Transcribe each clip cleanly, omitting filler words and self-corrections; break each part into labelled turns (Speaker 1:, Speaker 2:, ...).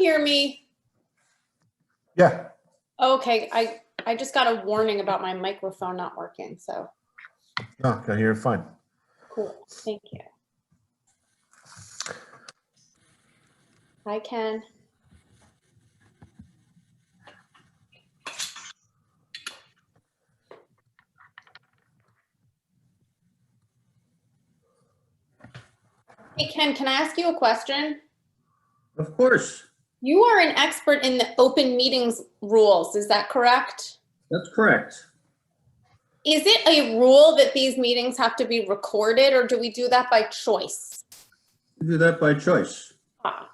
Speaker 1: hear me?
Speaker 2: Yeah.
Speaker 1: Okay, I just got a warning about my microphone not working, so
Speaker 2: No, I hear it fine.
Speaker 1: cool, thank you. Hi, Ken. Hey, Ken, can I ask you a question?
Speaker 3: Of course,
Speaker 1: You are an expert in the open meetings rules, is that correct?
Speaker 3: that's correct.
Speaker 1: Is it a rule that these meetings have to be recorded, or do we do that by choice?
Speaker 3: We do that by choice.
Speaker 1: Ah.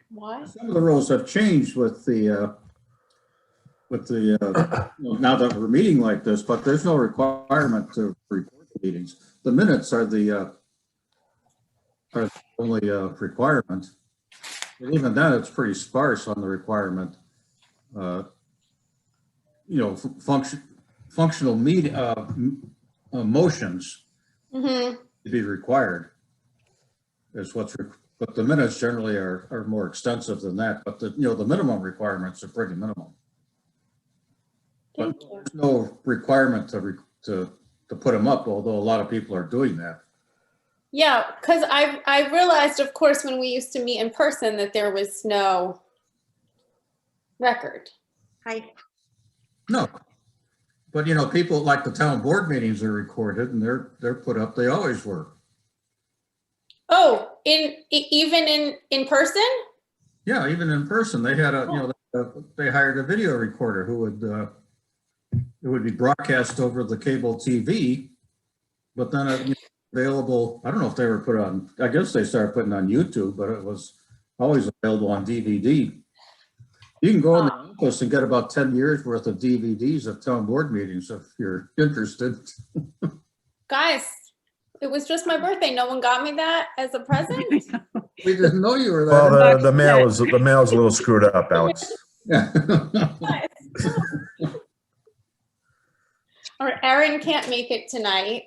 Speaker 1: Why?
Speaker 3: Some of the rules have changed with the now that we're meeting like this, but there's no requirement to record the meetings. The minutes are the only requirement. But even then, it's pretty sparse on the requirement. Functional motions
Speaker 1: Mm-hmm.
Speaker 3: to be required is but the minutes generally are more extensive than that. But the minimum requirements are pretty minimal.
Speaker 1: Thank
Speaker 3: But
Speaker 1: you.
Speaker 3: there's no requirement to put them up, although a lot of people are doing that.
Speaker 1: Yeah, because I realized, of course, when we used to meet in person that there was no record. Hi.
Speaker 3: No, but people like the town board meetings are recorded and they're put up. They always were.
Speaker 1: Oh, even in person?
Speaker 3: Yeah, even in person, they had they hired a video recorder who would it would be broadcast over the cable TV, but then available. I don't know if they were put on. I guess they started putting on YouTube, but it was always available on DVD. You can go in the office and get about 10 years worth of DVDs of town board meetings if you're interested.
Speaker 1: Guys, it was just my birthday. No one got me that as a present?
Speaker 3: We didn't know you were
Speaker 2: Well,
Speaker 3: that.
Speaker 2: the mail is a little screwed up, Alex.
Speaker 3: Yeah.
Speaker 1: Or Erin can't make it tonight.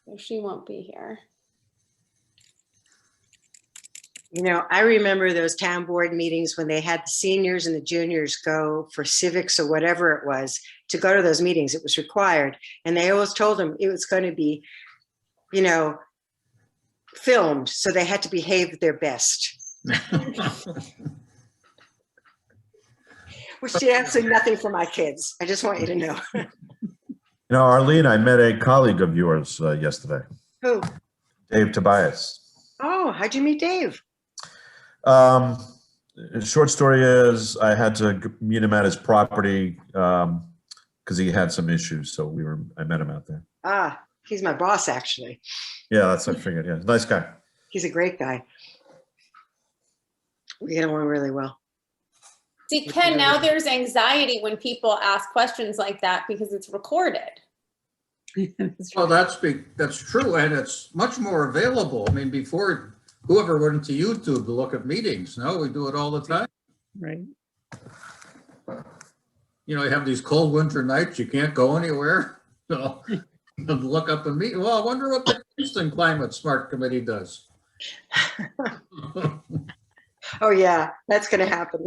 Speaker 1: So she won't be here.
Speaker 4: I remember those town board meetings when they had the seniors and the juniors go for civics or whatever it was to go to those meetings. It was required. And they always told them it was going to be, filmed. So they had to behave their best. Which did absolutely nothing for my kids. I just want you to know.
Speaker 2: Arlene, I met a colleague of yours yesterday.
Speaker 4: Who?
Speaker 2: Dave Tobias.
Speaker 4: Oh, how'd you meet Dave?
Speaker 2: Short story is I had to meet him at his property because he had some issues. So I met him out there.
Speaker 4: Ah, he's my boss, actually.
Speaker 2: Yeah, that's what I figured. Yeah, nice guy.
Speaker 4: He's a great guy. We get along really well.
Speaker 1: See, Ken, now there's anxiety when people ask questions like that because it's recorded.
Speaker 3: Well, that's true, and it's much more available. I mean, before whoever went to YouTube to look at meetings, now we do it all the time.
Speaker 5: Right.
Speaker 3: You have these cold winter nights, you can't go anywhere. So look up a meeting. Well, I wonder what the Houston Climate Smart Committee does.
Speaker 4: Oh yeah, that's going to happen.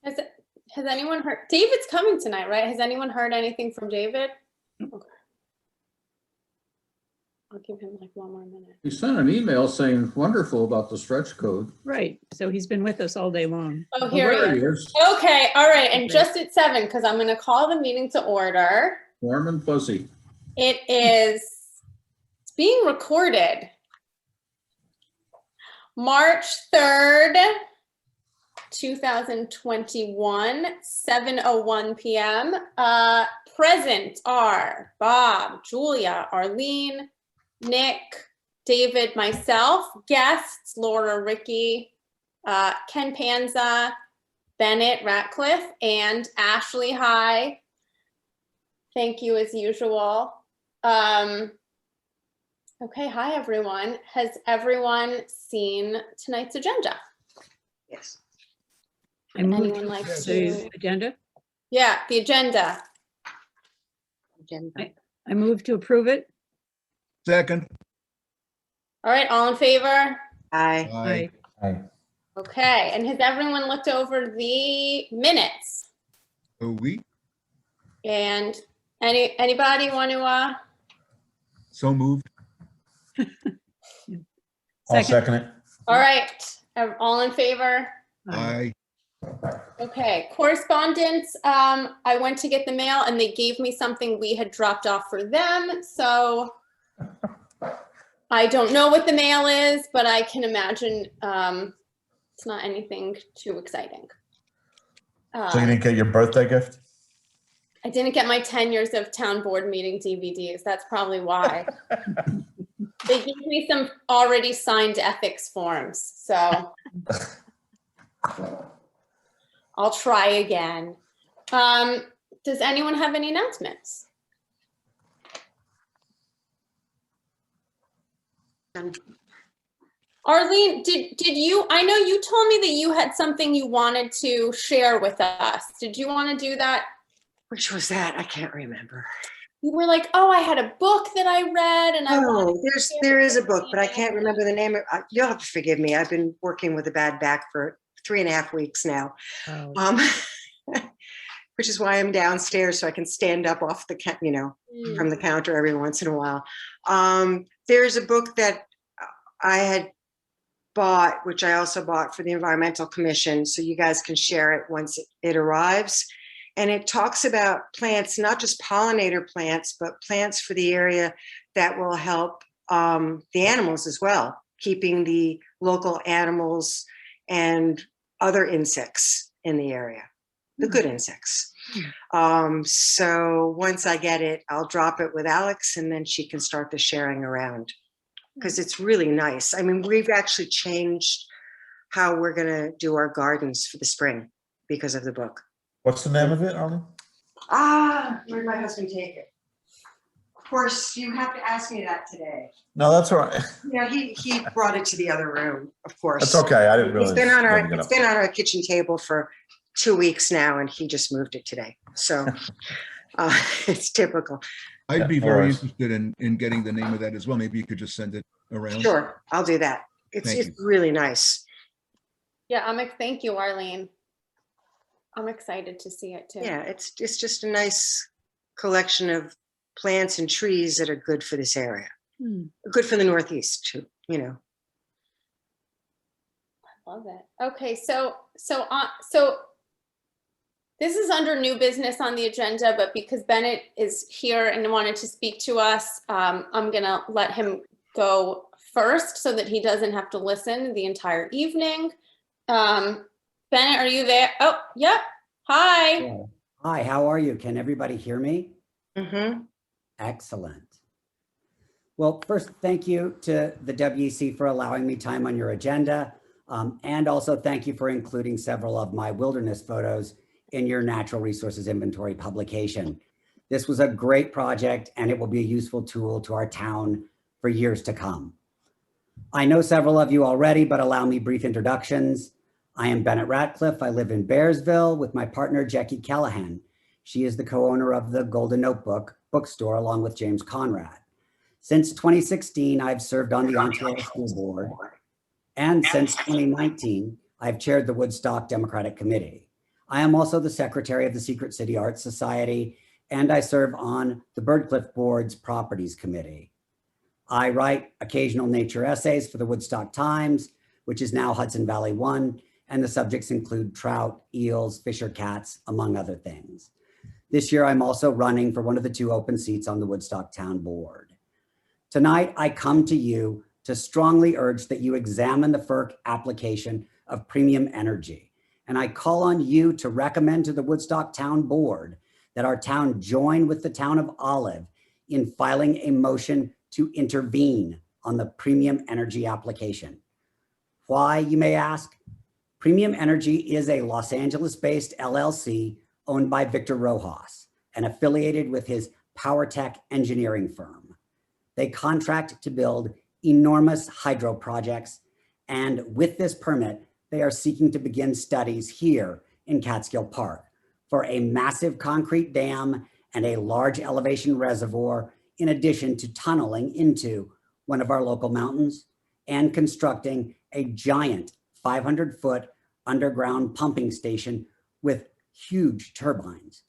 Speaker 1: Has anyone heard? David's coming tonight, right? Has anyone heard anything from David? Okay. I'll give him like one more minute.
Speaker 3: He sent an email saying wonderful about the stretch code.
Speaker 5: Right. So he's been with us all day long.
Speaker 1: Oh, here
Speaker 3: There
Speaker 1: he
Speaker 3: he
Speaker 1: is.
Speaker 3: is.
Speaker 1: Okay, all right. And just at 7, because I'm going to call the meeting to order.
Speaker 3: Warm and fuzzy.
Speaker 1: It's being recorded. March 3rd, 2021, 7:01 p.m. Present are Bob, Julia, Arlene, Nick, David, myself, guests, Laura, Ricky, Ken Panza, Bennett Ratcliffe, and Ashley. Hi. Thank you as usual. Okay, hi everyone. Has everyone seen tonight's agenda?
Speaker 4: Yes.
Speaker 5: I moved
Speaker 1: Anyone like
Speaker 5: the
Speaker 1: to?
Speaker 5: agenda.
Speaker 1: Yeah, the agenda.
Speaker 4: Agenda.
Speaker 5: I move to approve it.
Speaker 2: Second.
Speaker 1: All right, all in favor?
Speaker 4: Aye.
Speaker 5: Aye.
Speaker 2: Aye.
Speaker 1: Okay, and has everyone looked over the minutes?
Speaker 6: Oh, we,
Speaker 1: And anybody want to,
Speaker 6: so moved.
Speaker 2: I'll
Speaker 5: Second.
Speaker 2: second it.
Speaker 1: all right, all in favor?
Speaker 6: Aye.
Speaker 1: Okay, correspondence, I went to get the mail and they gave me something we had dropped off for them, so I don't know what the mail is, but I can imagine, it's not anything too exciting.
Speaker 2: So you didn't get your birthday gift?
Speaker 1: I didn't get my 10 years of town board meeting DVDs. That's probably why. They gave me some already signed ethics forms, so I'll try again. Does anyone have any announcements? Arlene, did you, I know you told me that you had something you wanted to share with us. Did you want to do that?
Speaker 4: Which was that? I can't remember.
Speaker 1: You were like, oh, I had a book that I read and I wanted
Speaker 4: Oh,
Speaker 1: to share
Speaker 4: there
Speaker 1: it
Speaker 4: is a
Speaker 1: with
Speaker 4: book, but I
Speaker 1: you."
Speaker 4: can't remember the name. You'll have to forgive me. I've been working with a bad back for 3.5 weeks now.
Speaker 5: Oh.
Speaker 4: Which is why I'm downstairs so I can stand up off the, from the counter every once in a while. There's a book that I had bought, which I also bought for the Environmental Commission, so you guys can share it once it arrives. And it talks about plants, not just pollinator plants, but plants for the area that will help the animals as well, keeping the local animals and other insects in the area, the good insects. So once I get it, I'll drop it with Alex and then she can start the sharing around because it's really nice. I mean, we've actually changed how we're going to do our gardens for the spring because of the book.
Speaker 2: What's the name of it, Arlene?
Speaker 4: Where'd my husband take it? Of course, you have to ask me that today.
Speaker 2: No, that's all right.
Speaker 4: Yeah, he brought it to the other room, of course.
Speaker 2: That's okay. I didn't realize.
Speaker 4: It's been on
Speaker 2: you had to get
Speaker 4: it's
Speaker 2: up.
Speaker 4: been on our kitchen table for 2 weeks now, and he just moved it today. So it's typical.
Speaker 6: I'd be
Speaker 2: Yeah,
Speaker 6: very
Speaker 2: alright.
Speaker 6: interested in getting the name of that as well. Maybe you could just send it around.
Speaker 4: Sure, I'll do that. It's
Speaker 6: Thank
Speaker 4: it's really nice.
Speaker 1: Yeah, thank you, Arlene. I'm excited to see it too.
Speaker 4: Yeah, it's just a nice collection of plants and trees that are good for this area. Good for the Northeast too,
Speaker 1: Love it. Okay, so this is under new business on the agenda, but because Bennett is here and wanted to speak to us, I'm gonna let him go first so that he doesn't have to listen the entire evening. Bennett, are you there? Oh, yep. Hi.
Speaker 7: Yeah. Hi, how are you? Can everybody hear me?
Speaker 4: Mm-hmm.
Speaker 7: Excellent. Well, first, thank you to the WEC for allowing me time on your agenda. And also thank you for including several of my wilderness photos in your natural resources inventory publication. This was a great project and it will be a useful tool to our town for years to come. I know several of you already, but allow me brief introductions. I am Bennett Ratcliffe. I live in Bearsville with my partner, Jackie Callahan. She is the co-owner of the Golden Notebook bookstore along with James Conrad. Since 2016, I've served on the Ontario School Board. And since 2019, I've chaired the Woodstock Democratic Committee. I am also the secretary of the Secret City Arts Society, and I serve on the Birdcliff Board's Properties Committee. I write occasional nature essays for the Woodstock Times, which is now Hudson Valley One, and the subjects include trout, eels, fisher cats, among other things. This year, I'm also running for one of the 2 open seats on the Woodstock Town Board. Tonight, I come to you to strongly urge that you examine the FERC application of premium energy. And I call on you to recommend to the Woodstock Town Board that our town join with the town of Olive in filing a motion to intervene on the premium energy application. Why, you may ask? Premium Energy is a Los Angeles-based LLC owned by Victor Rojas and affiliated with his PowerTech engineering firm. They contract to build enormous hydro projects, and with this permit, they are seeking to begin studies here in Catskill Park for a massive concrete dam and a large elevation reservoir, in addition to tunneling into one of our local mountains, and constructing a giant 500-foot underground pumping station with huge turbines.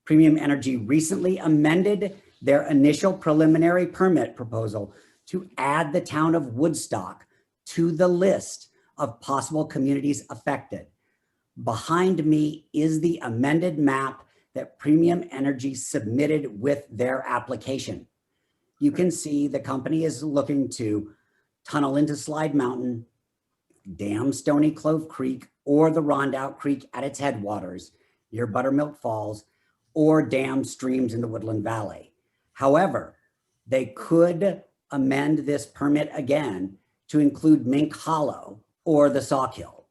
Speaker 7: Premium Energy recently amended their initial preliminary permit proposal to add the town of Woodstock to the list of possible communities affected. Behind me is the amended map that Premium Energy submitted with their application. You can see the company is looking to tunnel into Slide Mountain, dam Stony Clove Creek, or the Rondout Creek at its headwaters near Buttermilk Falls, or dam streams in the Woodland Valley. However, they could amend this permit again to include Mink Hollow or the Sawkill.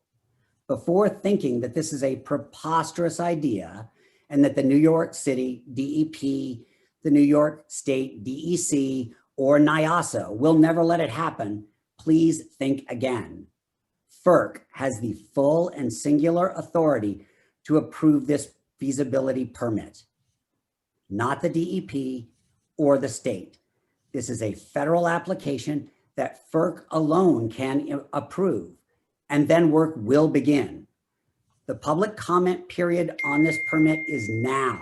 Speaker 7: Before thinking that this is a preposterous idea and that the New York City DEP, the New York State DEC, or NIASA will never let it happen, please think again. FERC has the full and singular authority to approve this feasibility permit, not the DEP or the state. This is a federal application that FERC alone can approve, and then work will begin. The public comment period on this permit is now.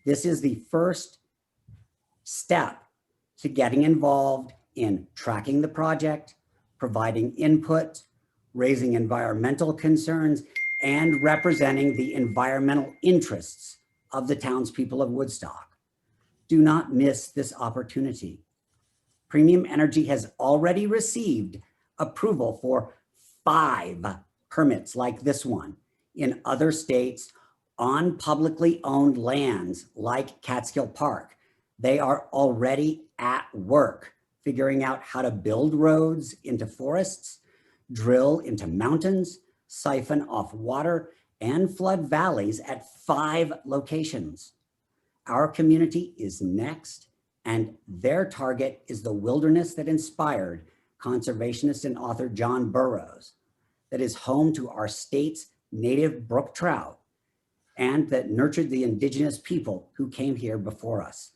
Speaker 7: This is the first step to getting involved in tracking the project, providing input, raising environmental concerns, and representing the environmental interests of the townspeople of Woodstock. Do not miss this opportunity. Premium Energy has already received approval for 5 permits like this one in other states on publicly owned lands like Catskill Park. They are already at work figuring out how to build roads into forests, drill into mountains, siphon off water, and flood valleys at 5 locations. Our community is next, and their target is the wilderness that inspired conservationist and author John Burroughs, that is home to our state's native brook trout, and that nurtured the indigenous people who came here before us.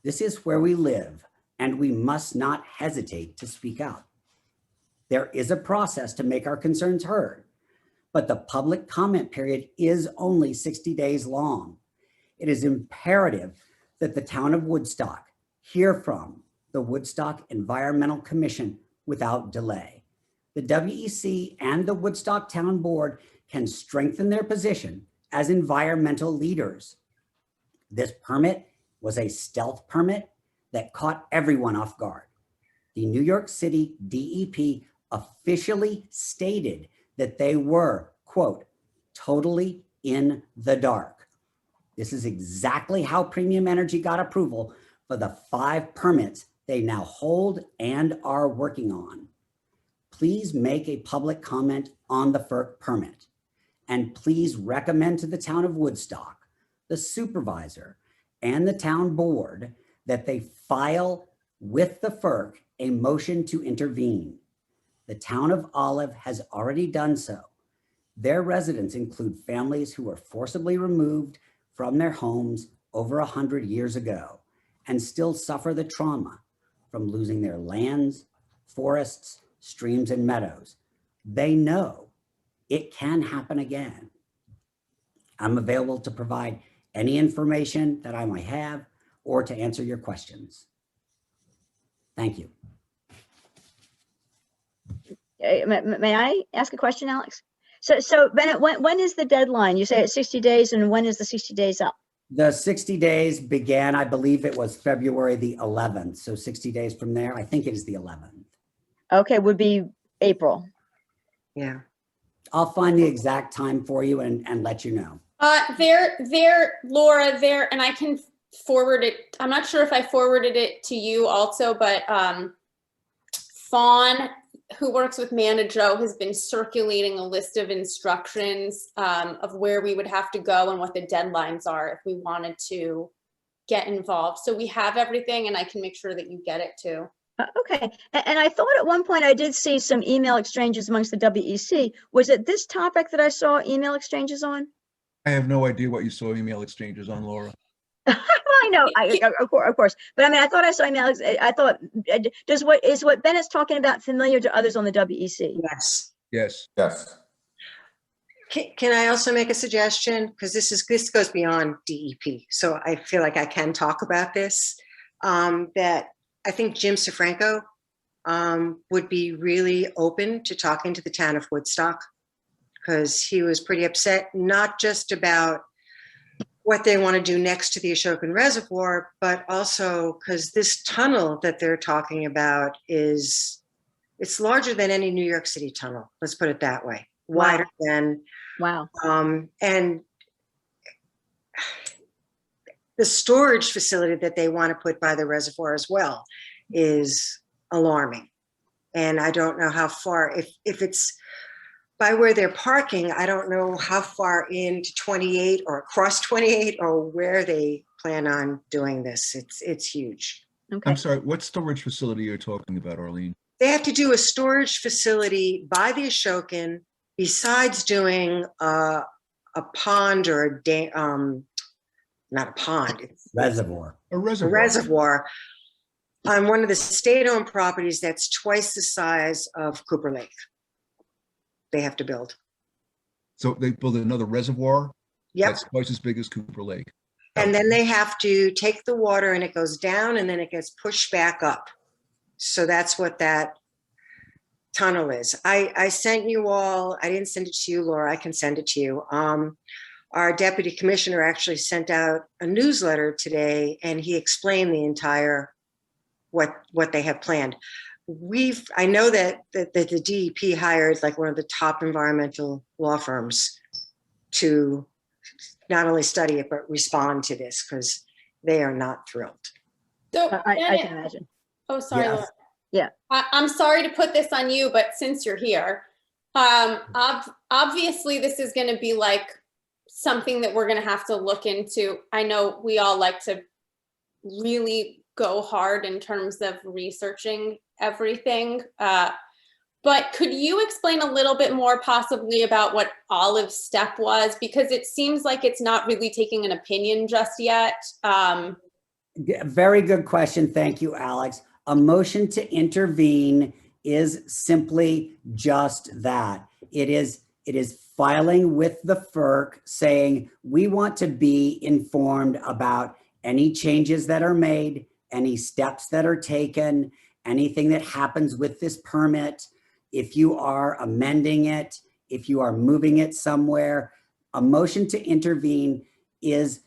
Speaker 7: This is where we live, and we must not hesitate to speak out. There is a process to make our concerns heard, but the public comment period is only 60 days long. It is imperative that the town of Woodstock hear from the Woodstock Environmental Commission without delay. The WEC and the Woodstock Town Board can strengthen their position as environmental leaders. This permit was a stealth permit that caught everyone off guard. The New York City DEP officially stated that they were, quote, totally in the dark. This is exactly how Premium Energy got approval for the 5 permits they now hold and are working on. Please make a public comment on the FERC permit, and please recommend to the town of Woodstock, the supervisor, and the town board that they file with the FERC a motion to intervene. The town of Olive has already done so. Their residents include families who were forcibly removed from their homes over 100 years ago and still suffer the trauma from losing their lands, forests, streams, and meadows. They know it can happen again. I'm available to provide any information that I might have or to answer your questions. Thank you.
Speaker 8: May I ask a question, Alex? So Bennett, when is the deadline? You say it's 60 days, and when is the 60 days up?
Speaker 7: The 60 days began, I believe it was February the 11th. So 60 days from there, I think it is the 11th.
Speaker 8: Okay, would be April.
Speaker 4: Yeah.
Speaker 7: I'll find the exact time for you and let you know.
Speaker 1: Laura, and I can forward it. I'm not sure if I forwarded it to you also, but Fawn, who works with Manajo, has been circulating a list of instructions of where we would have to go and what the deadlines are if we wanted to get involved. So we have everything, and I can make sure that you get it too.
Speaker 8: Okay, and I thought at one point I did see some email exchanges amongst the WEC. Was it this topic that I saw email exchanges on?
Speaker 6: I have no idea what you saw email exchanges on, Laura.
Speaker 8: Well, I know, of course, but I mean, I thought I saw, I mean, Alex, I thought, what Bennett's talking about familiar to others on the WEC?
Speaker 4: Yes.
Speaker 6: Yes.
Speaker 2: Yes.
Speaker 4: Can I also make a suggestion? Because this goes beyond DEP. So I feel like I can talk about this. That I think Jim Sifranco would be really open to talking to the town of Woodstock, because he was pretty upset, not just about what they want to do next to the Ashokan Reservoir, but also because this tunnel that they're talking about it's larger than any New York City tunnel. Let's put it that way. Wider than,
Speaker 8: Wow.
Speaker 4: and the storage facility that they want to put by the reservoir as well is alarming. And I don't know how far, if it's by where they're parking, I don't know how far into 28 or across 28 or where they plan on doing this. It's huge.
Speaker 8: Okay.
Speaker 6: I'm sorry, what storage facility you're talking about, Arlene?
Speaker 4: They have to do a storage facility by the Ashokan besides doing a pond or a dam, not a pond, it's
Speaker 7: Reservoir.
Speaker 6: A
Speaker 4: a
Speaker 6: reservoir.
Speaker 4: reservoir on one of the state-owned properties that's twice the size of Cooper Lake. They have to build.
Speaker 6: So they build another reservoir
Speaker 4: Yep.
Speaker 6: that's twice as big as Cooper Lake.
Speaker 4: And then they have to take the water and it goes down and then it gets pushed back up. So that's what that tunnel is. I sent you all, I didn't send it to you, Laura, I can send it to you. Our deputy commissioner actually sent out a newsletter today and he explained the entire, what they have planned. I know that the DEP hired like one of the top environmental law firms to not only study it, but respond to this because they are not thrilled.
Speaker 1: So
Speaker 8: I
Speaker 1: Bennett-
Speaker 8: can imagine.
Speaker 1: Oh, sorry,
Speaker 7: Yes.
Speaker 1: Laura.
Speaker 8: Yeah.
Speaker 1: I'm sorry to put this on you, but since you're here, obviously this is going to be like something that we're going to have to look into. I know we all like to really go hard in terms of researching everything. But could you explain a little bit more possibly about what Olive's step was? Because it seems like it's not really taking an opinion just yet.
Speaker 7: Very good question. Thank you, Alex. A motion to intervene is simply just that. It is filing with the FERC saying we want to be informed about any changes that are made, any steps that are taken, anything that happens with this permit. If you are amending it, if you are moving it somewhere, a motion to intervene is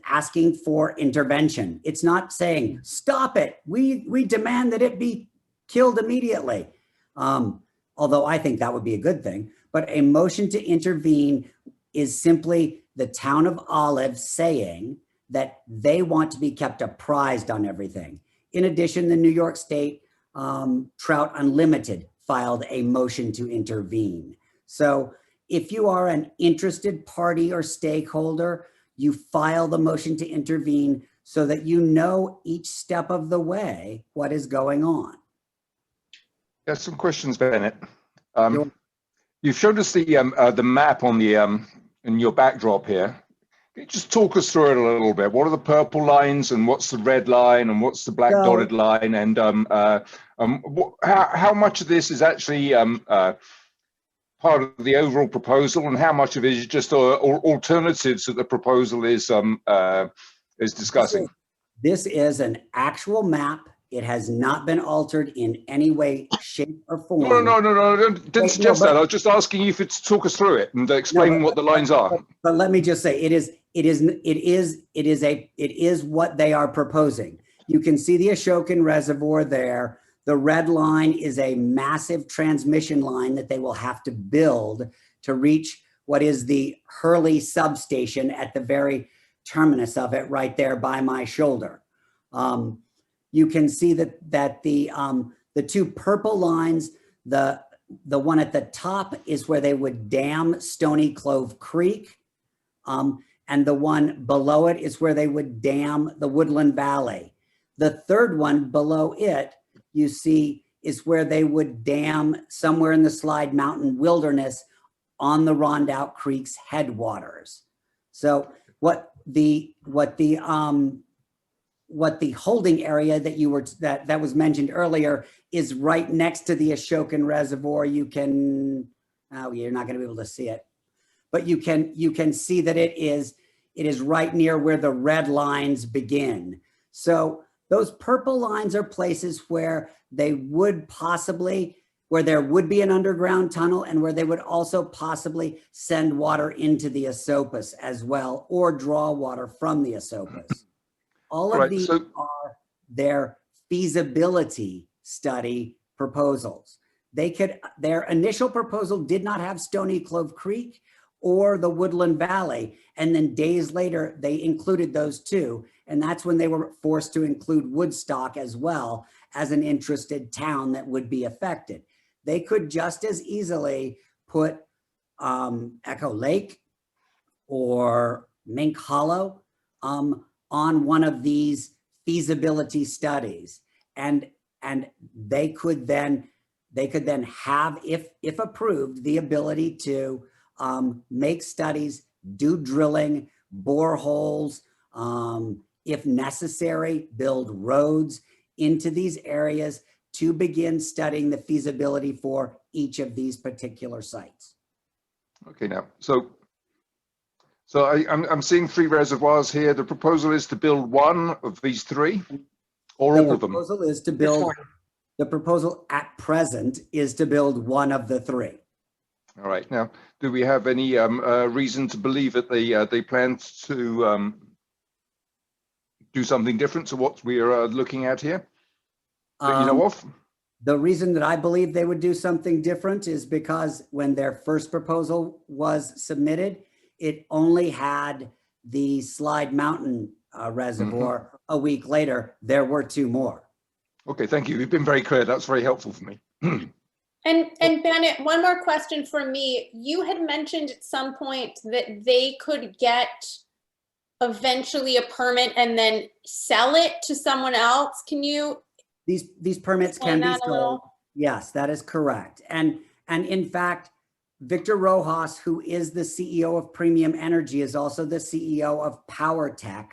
Speaker 7: asking for intervention. It's not saying, stop it. We demand that it be killed immediately. Although I think that would be a good thing. But a motion to intervene is simply the town of Olive saying that they want to be kept apprised on everything. In addition, the New York State Trout Unlimited filed a motion to intervene. So if you are an interested party or stakeholder, you file the motion to intervene so that you know each step of the way what is going on.
Speaker 9: Yes, some questions, Bennett.
Speaker 7: Sure.
Speaker 9: You've showed us the map on the in your backdrop here. Can you just talk us through it a little bit? What are the purple lines, and what's the red line, and what's the black dotted line, and how much of this is actually part of the overall proposal, and how much of it is just alternatives that the proposal is discussing?
Speaker 7: This is an actual map. It has not been altered in any way, shape, or form.
Speaker 9: No, didn't suggest that. I was just asking you to talk us through it and explain what the lines are.
Speaker 7: But let me just say, it is what they are proposing. You can see the Ashokan Reservoir there. The red line is a massive transmission line that they will have to build to reach what is the Hurley substation at the very terminus of it right there by my shoulder. You can see that the two purple lines, the one at the top is where they would dam Stony Clove Creek. And the one below it is where they would dam the Woodland Valley. The third one below it, you see, is where they would dam somewhere in the Slide Mountain Wilderness on the Rondout Creek's headwaters. So what what the holding area that you were that was mentioned earlier is right next to the Ashokan Reservoir. You can, oh, you're not going to be able to see it, but you can see that it is right near where the red lines begin. So those purple lines are places where they would possibly, where there would be an underground tunnel and where they would also possibly send water into the Esopus as well, or draw water from the Esopus. All of these are their feasibility study proposals. Their initial proposal did not have Stony Clove Creek or the Woodland Valley. And then days later, they included those two. And that's when they were forced to include Woodstock as well as an interested town that would be affected. They could just as easily put Echo Lake or Mink Hollow on one of these feasibility studies. And they could then have, if approved, the ability to make studies, do drilling, bore holes, if necessary, build roads into these areas to begin studying the feasibility for each of these particular sites.
Speaker 9: Okay, now, so I'm seeing 3 reservoirs here. The proposal is to build one of these 3, or all of them?
Speaker 7: The proposal is to build, the proposal at present is to build one of the 3.
Speaker 9: All right. Now, do we have any reason to believe that they plan to do something different to what we are looking at here that you know of?
Speaker 7: The reason that I believe they would do something different is because when their first proposal was submitted, it only had the Slide Mountain reservoir. A week later, there were 2 more.
Speaker 9: Okay, thank you. You've been very clear. That's very helpful for me.
Speaker 1: And Bennett, one more question for me. You had mentioned at some point that they could get eventually a permit and then sell it to someone else. Can you?
Speaker 7: These permits can be sold. Yes, that is correct. And in fact, Victor Rojas, who is the CEO of Premium Energy, is also the CEO of PowerTech,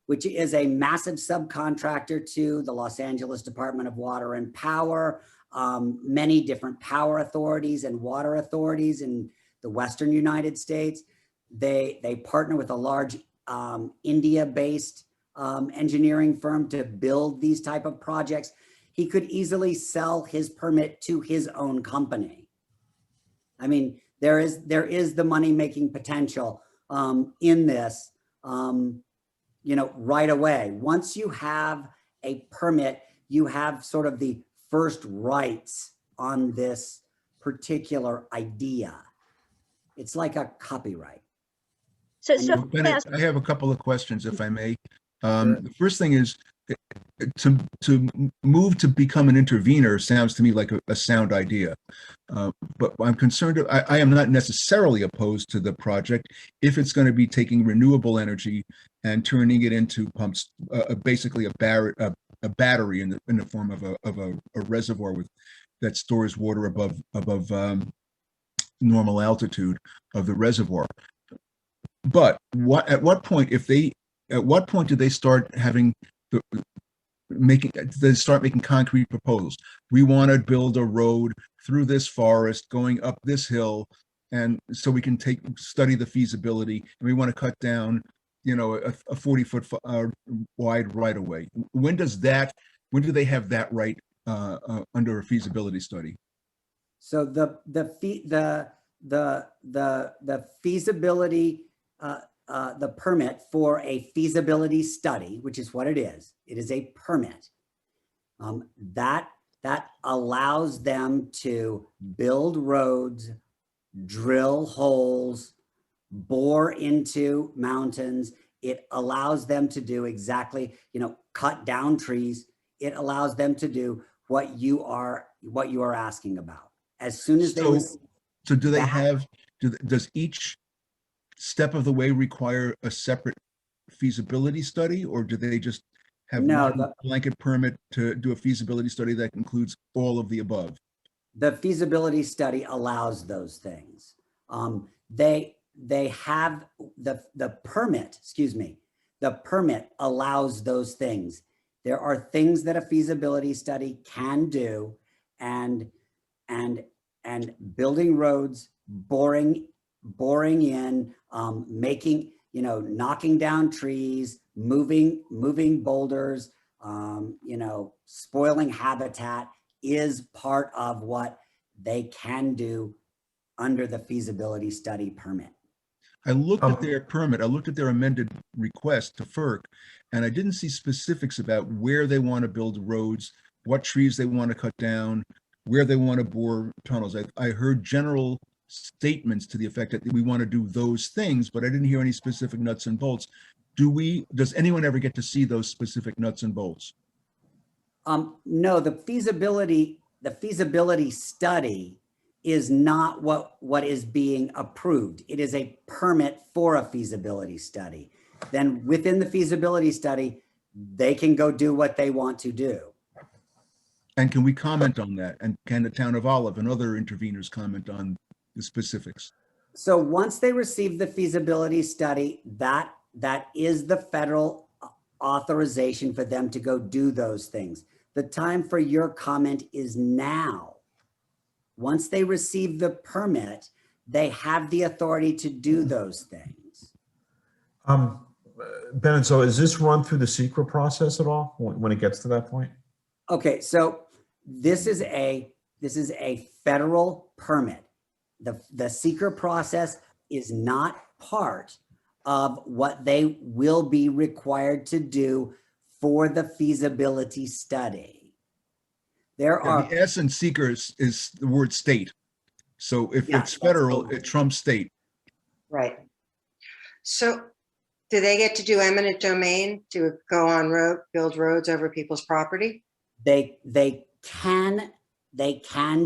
Speaker 7: which is a massive subcontractor to the Los Angeles Department of Water and Power, many different power authorities and water authorities in the Western United States. They partner with a large India-based engineering firm to build these type of projects. He could easily sell his permit to his own company. I mean, there is the money-making potential in this, right away. Once you have a permit, you have sort of the first rights on this particular idea. It's like a copyright.
Speaker 8: So
Speaker 6: Bennett, I have a couple of questions, if I may. The first thing is, to move to become an intervener sounds to me like a sound idea, but I'm concerned. I am not necessarily opposed to the project if it's going to be taking renewable energy and turning it into pumps, basically a battery in the form of a reservoir that stores water above normal altitude of the reservoir. But at what point do they start having making concrete proposals? We want to build a road through this forest going up this hill, and so we can study the feasibility, and we want to cut down a 40-foot wide right of way. When do they have that right under a feasibility study?
Speaker 7: So the feasibility, the permit for a feasibility study, which is what it is a permit that allows them to build roads, drill holes, bore into mountains. It allows them to do exactly, cut down trees. It allows them to do what you are asking about. As soon as
Speaker 6: so do they have? Does each step of the way require a separate feasibility study, or do they just have one blanket permit to do a feasibility study that includes all of the above?
Speaker 7: The feasibility study allows those things. they have the permit, excuse me, the permit allows those things. There are things that a feasibility study can do, and building roads, boring in, making, knocking down trees, moving boulders, spoiling habitat is part of what they can do under the feasibility study permit.
Speaker 6: I looked at their permit, I looked at their amended request to FERC, and I didn't see specifics about where they want to build roads, what trees they want to cut down, where they want to bore tunnels. I heard general statements to the effect that we want to do those things, but I didn't hear any specific nuts and bolts. Does anyone ever get to see those specific nuts and bolts?
Speaker 7: No, the feasibility study is not what is being approved. It is a permit for a feasibility study. Then within the feasibility study, they can go do what they want to do.
Speaker 6: And can we comment on that? And can the town of Olive and other interveners comment on the specifics?
Speaker 7: So once they receive the feasibility study, that is the federal authorization for them to go do those things. The time for your comment is now. Once they receive the permit, they have the authority to do those things.
Speaker 2: Bennett, so is this run through the secret process at all when it gets to that point?
Speaker 7: Okay, so this is a federal permit. The secret process is not part of what they will be required to do for the feasibility study.
Speaker 6: The S in seekers is the word state. So if it's federal, it trumps state.
Speaker 4: Right. So do they get to do eminent domain to go on build roads over people's property?
Speaker 7: They can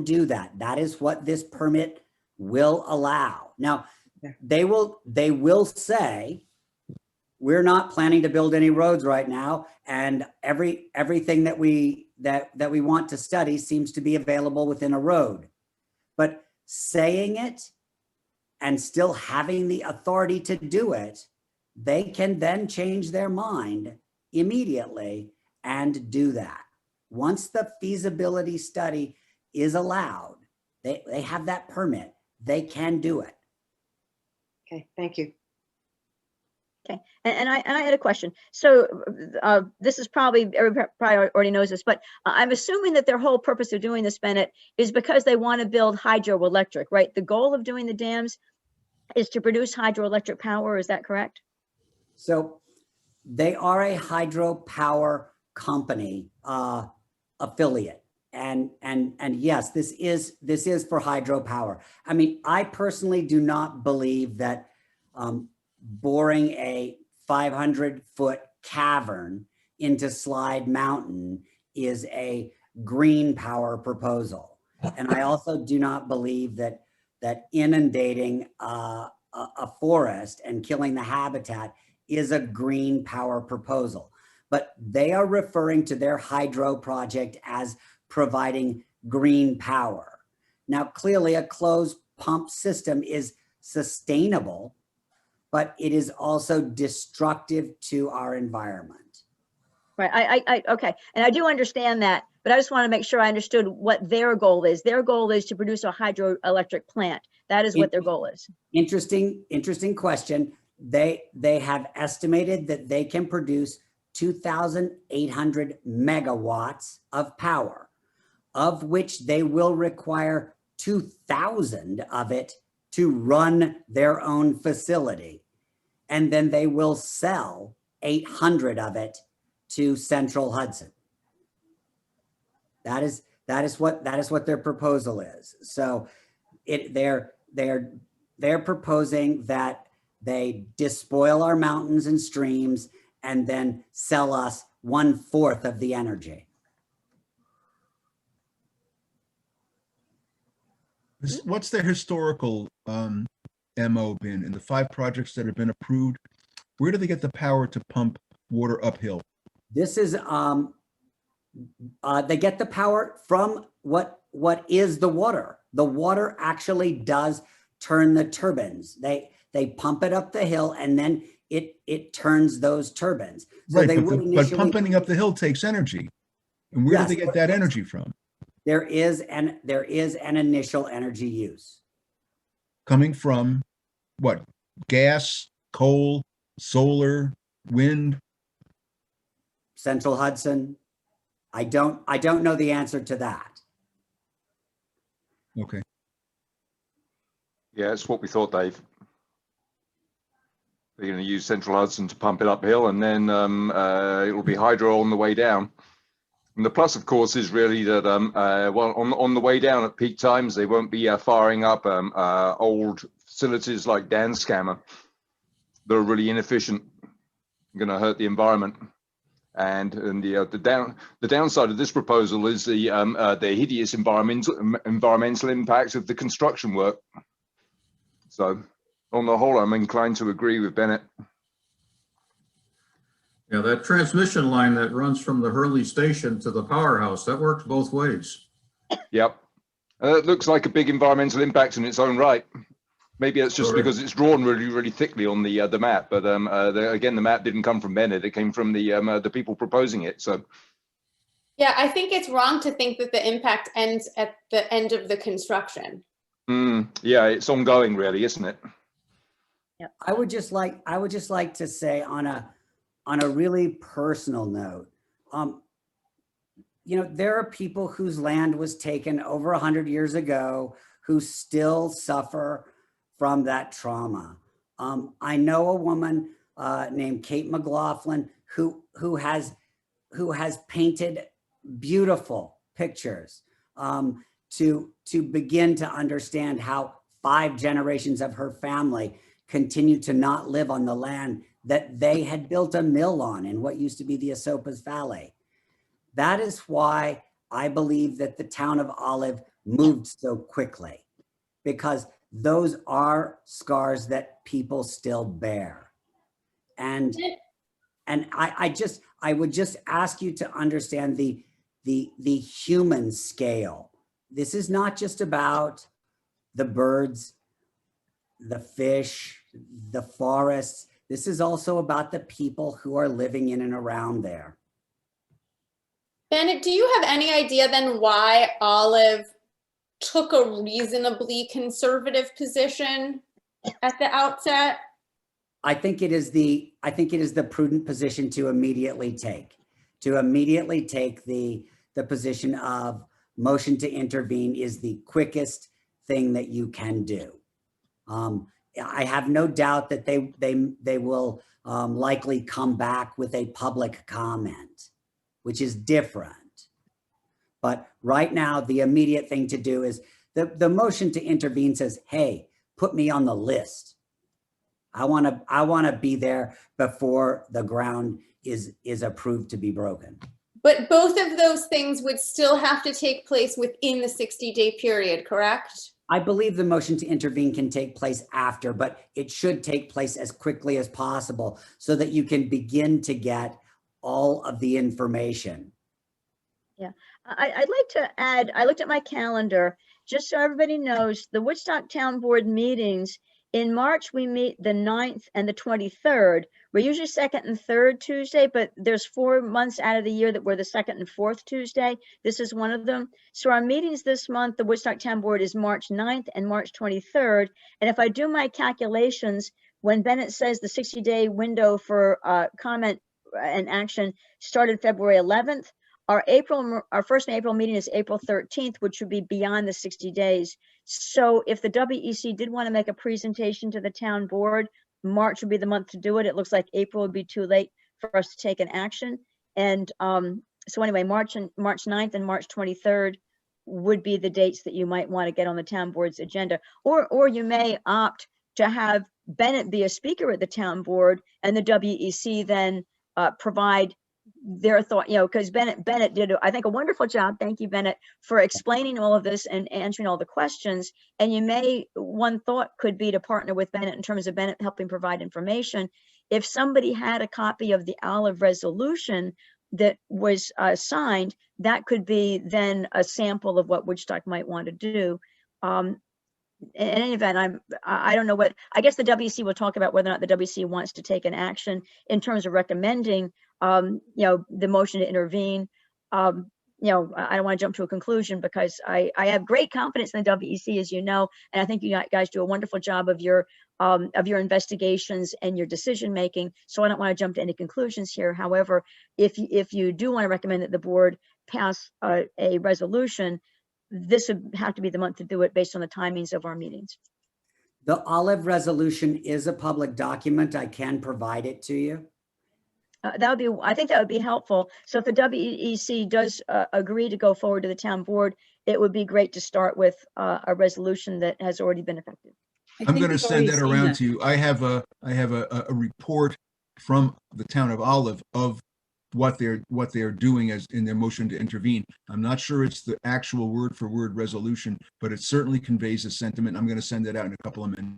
Speaker 7: do that. That is what this permit will allow. Now, they will say, we're not planning to build any roads right now, and everything that we want to study seems to be available within a road. But saying it and still having the authority to do it, they can then change their mind immediately and do that. Once the feasibility study is allowed, they have that permit, they can do it.
Speaker 4: Okay, thank you.
Speaker 8: Okay, and I had a question. So this is everybody probably already knows this, but I'm assuming that their whole purpose of doing this, Bennett, is because they want to build hydroelectric, right? The goal of doing the dams is to produce hydroelectric power. Is that correct?
Speaker 7: So they are a hydropower company affiliate, and yes, this is for hydropower. I mean, I personally do not believe that boring a 500-foot cavern into Slide Mountain is a green power proposal. And I also do not believe that inundating a forest and killing the habitat is a green power proposal. But they are referring to their hydro project as providing green power. Now, clearly a closed pump system is sustainable, but it is also destructive to our environment.
Speaker 8: Right, okay, and I do understand that, but I just want to make sure I understood what their goal is. Their goal is to produce a hydroelectric plant. That is what their goal is. Interesting
Speaker 7: question. They have estimated that they can produce 2,800 megawatts of power, of which they will require 2,000 of it to run their own facility. And then they will sell 800 of it to Central Hudson. That is what their proposal is. So they're proposing that they despoil our mountains and streams and then sell us 1/4 of the energy.
Speaker 6: What's their historical MO been in the 5 projects that have been approved? Where do they get the power to pump water uphill?
Speaker 7: This is they get the power from what is the water. The water actually does turn the turbines. They pump it up the hill and then it turns those turbines. So
Speaker 6: Right,
Speaker 7: they
Speaker 6: but,
Speaker 7: would
Speaker 6: but
Speaker 7: initially,
Speaker 6: pumping up the hill takes energy. And where do
Speaker 7: Yes,
Speaker 6: they get that energy from?
Speaker 7: there is an initial energy use.
Speaker 6: Coming from what? Gas, coal, solar, wind?
Speaker 7: Central Hudson. I don't know the answer to that.
Speaker 6: Okay.
Speaker 9: Yeah, it's what we thought, Dave. They're going to use Central Hudson to pump it uphill, and then it'll be hydro on the way down. And the plus, of course, is really that well, on the way down at peak times, they won't be firing up old facilities like Dan's scammer. They're really inefficient, going to hurt the environment. And the downside of this proposal is the hideous environmental impact of the construction work. So, on the whole, I'm inclined to agree with Bennett.
Speaker 3: Yeah, that transmission line that runs from the Hurley station to the powerhouse, that works both ways.
Speaker 9: Yep. It looks like a big environmental impact in its own right. Maybe it's just because it's drawn really, really thickly on the map. But again, the map didn't come from Bennett. It came from the people proposing it. So,
Speaker 1: Yeah, I think it's wrong to think that the impact ends at the end of the construction.
Speaker 9: yeah, it's ongoing, really, isn't it?
Speaker 7: I would just like to say on a really personal note, you know, there are people whose land was taken over 100 years ago who still suffer from that trauma. I know a woman named Kate McLaughlin who has painted beautiful pictures to begin to understand how 5 generations of her family continue to not live on the land that they had built a mill on in what used to be the Esopus Valley. That is why I believe that the town of Olive moved so quickly, because those are scars that people still bear. And I would just ask you to understand the human scale. This is not just about the birds, the fish, the forests. This is also about the people who are living in and around there.
Speaker 1: Bennett, do you have any idea then why Olive took a reasonably conservative position at the outset?
Speaker 7: I think it is the prudent position to immediately take the position of motion to intervene is the quickest thing that you can do. I have no doubt that they will likely come back with a public comment, which is different. But right now, the immediate thing to do is the motion to intervene says, hey, put me on the list. I want to be there before the ground is approved to be broken.
Speaker 1: But both of those things would still have to take place within the 60-day period, correct?
Speaker 7: I believe the motion to intervene can take place after, but it should take place as quickly as possible so that you can begin to get all of the information.
Speaker 8: Yeah, I'd like to add, I looked at my calendar, just so everybody knows, the Woodstock Town Board meetings, in March, we meet the 9th and the 23rd. We're usually second and third Tuesday, but there's 4 months out of the year that we're the second and fourth Tuesday. This is one of them. So our meetings this month, the Woodstock Town Board is March 9th and March 23rd. And if I do my calculations, when Bennett says the 60-day window for comment and action started February 11th, our first April meeting is April 13th, which would be beyond the 60 days. So if the WEC did want to make a presentation to the town board, March would be the month to do it. It looks like April would be too late for us to take an action. And so anyway, March 9th and March 23rd would be the dates that you might want to get on the town board's agenda. Or you may opt to have Bennett be a speaker at the town board and the WEC then provide their thought, you know, because Bennett did, I think, a wonderful job. Thank you, Bennett, for explaining all of this and answering all the questions. And one thought could be to partner with Bennett in terms of Bennett helping provide information. If somebody had a copy of the Olive resolution that was signed, that could be then a sample of what Woodstock might want to do. in any event, I don't know what, I guess the WC will talk about whether or not the WC wants to take an action in terms of recommending, the motion to intervene. I don't want to jump to a conclusion because I have great confidence in the WEC, as you know, and I think you guys do a wonderful job of your investigations and your decision making. So I don't want to jump to any conclusions here. However, if you do want to recommend that the board pass a resolution, this would have to be the month to do it based on the timings of our meetings.
Speaker 7: The Olive resolution is a public document. I can provide it to you.
Speaker 8: I think that would be helpful. So if the WEC does agree to go forward to the town board, it would be great to start with a resolution that has already been effective.
Speaker 6: I'm going to send that around to you. I have a report from the town of Olive of what they're doing as in their motion to intervene. I'm not sure it's the actual word for word resolution, but it certainly conveys a sentiment. I'm going to send it out in a couple of minutes.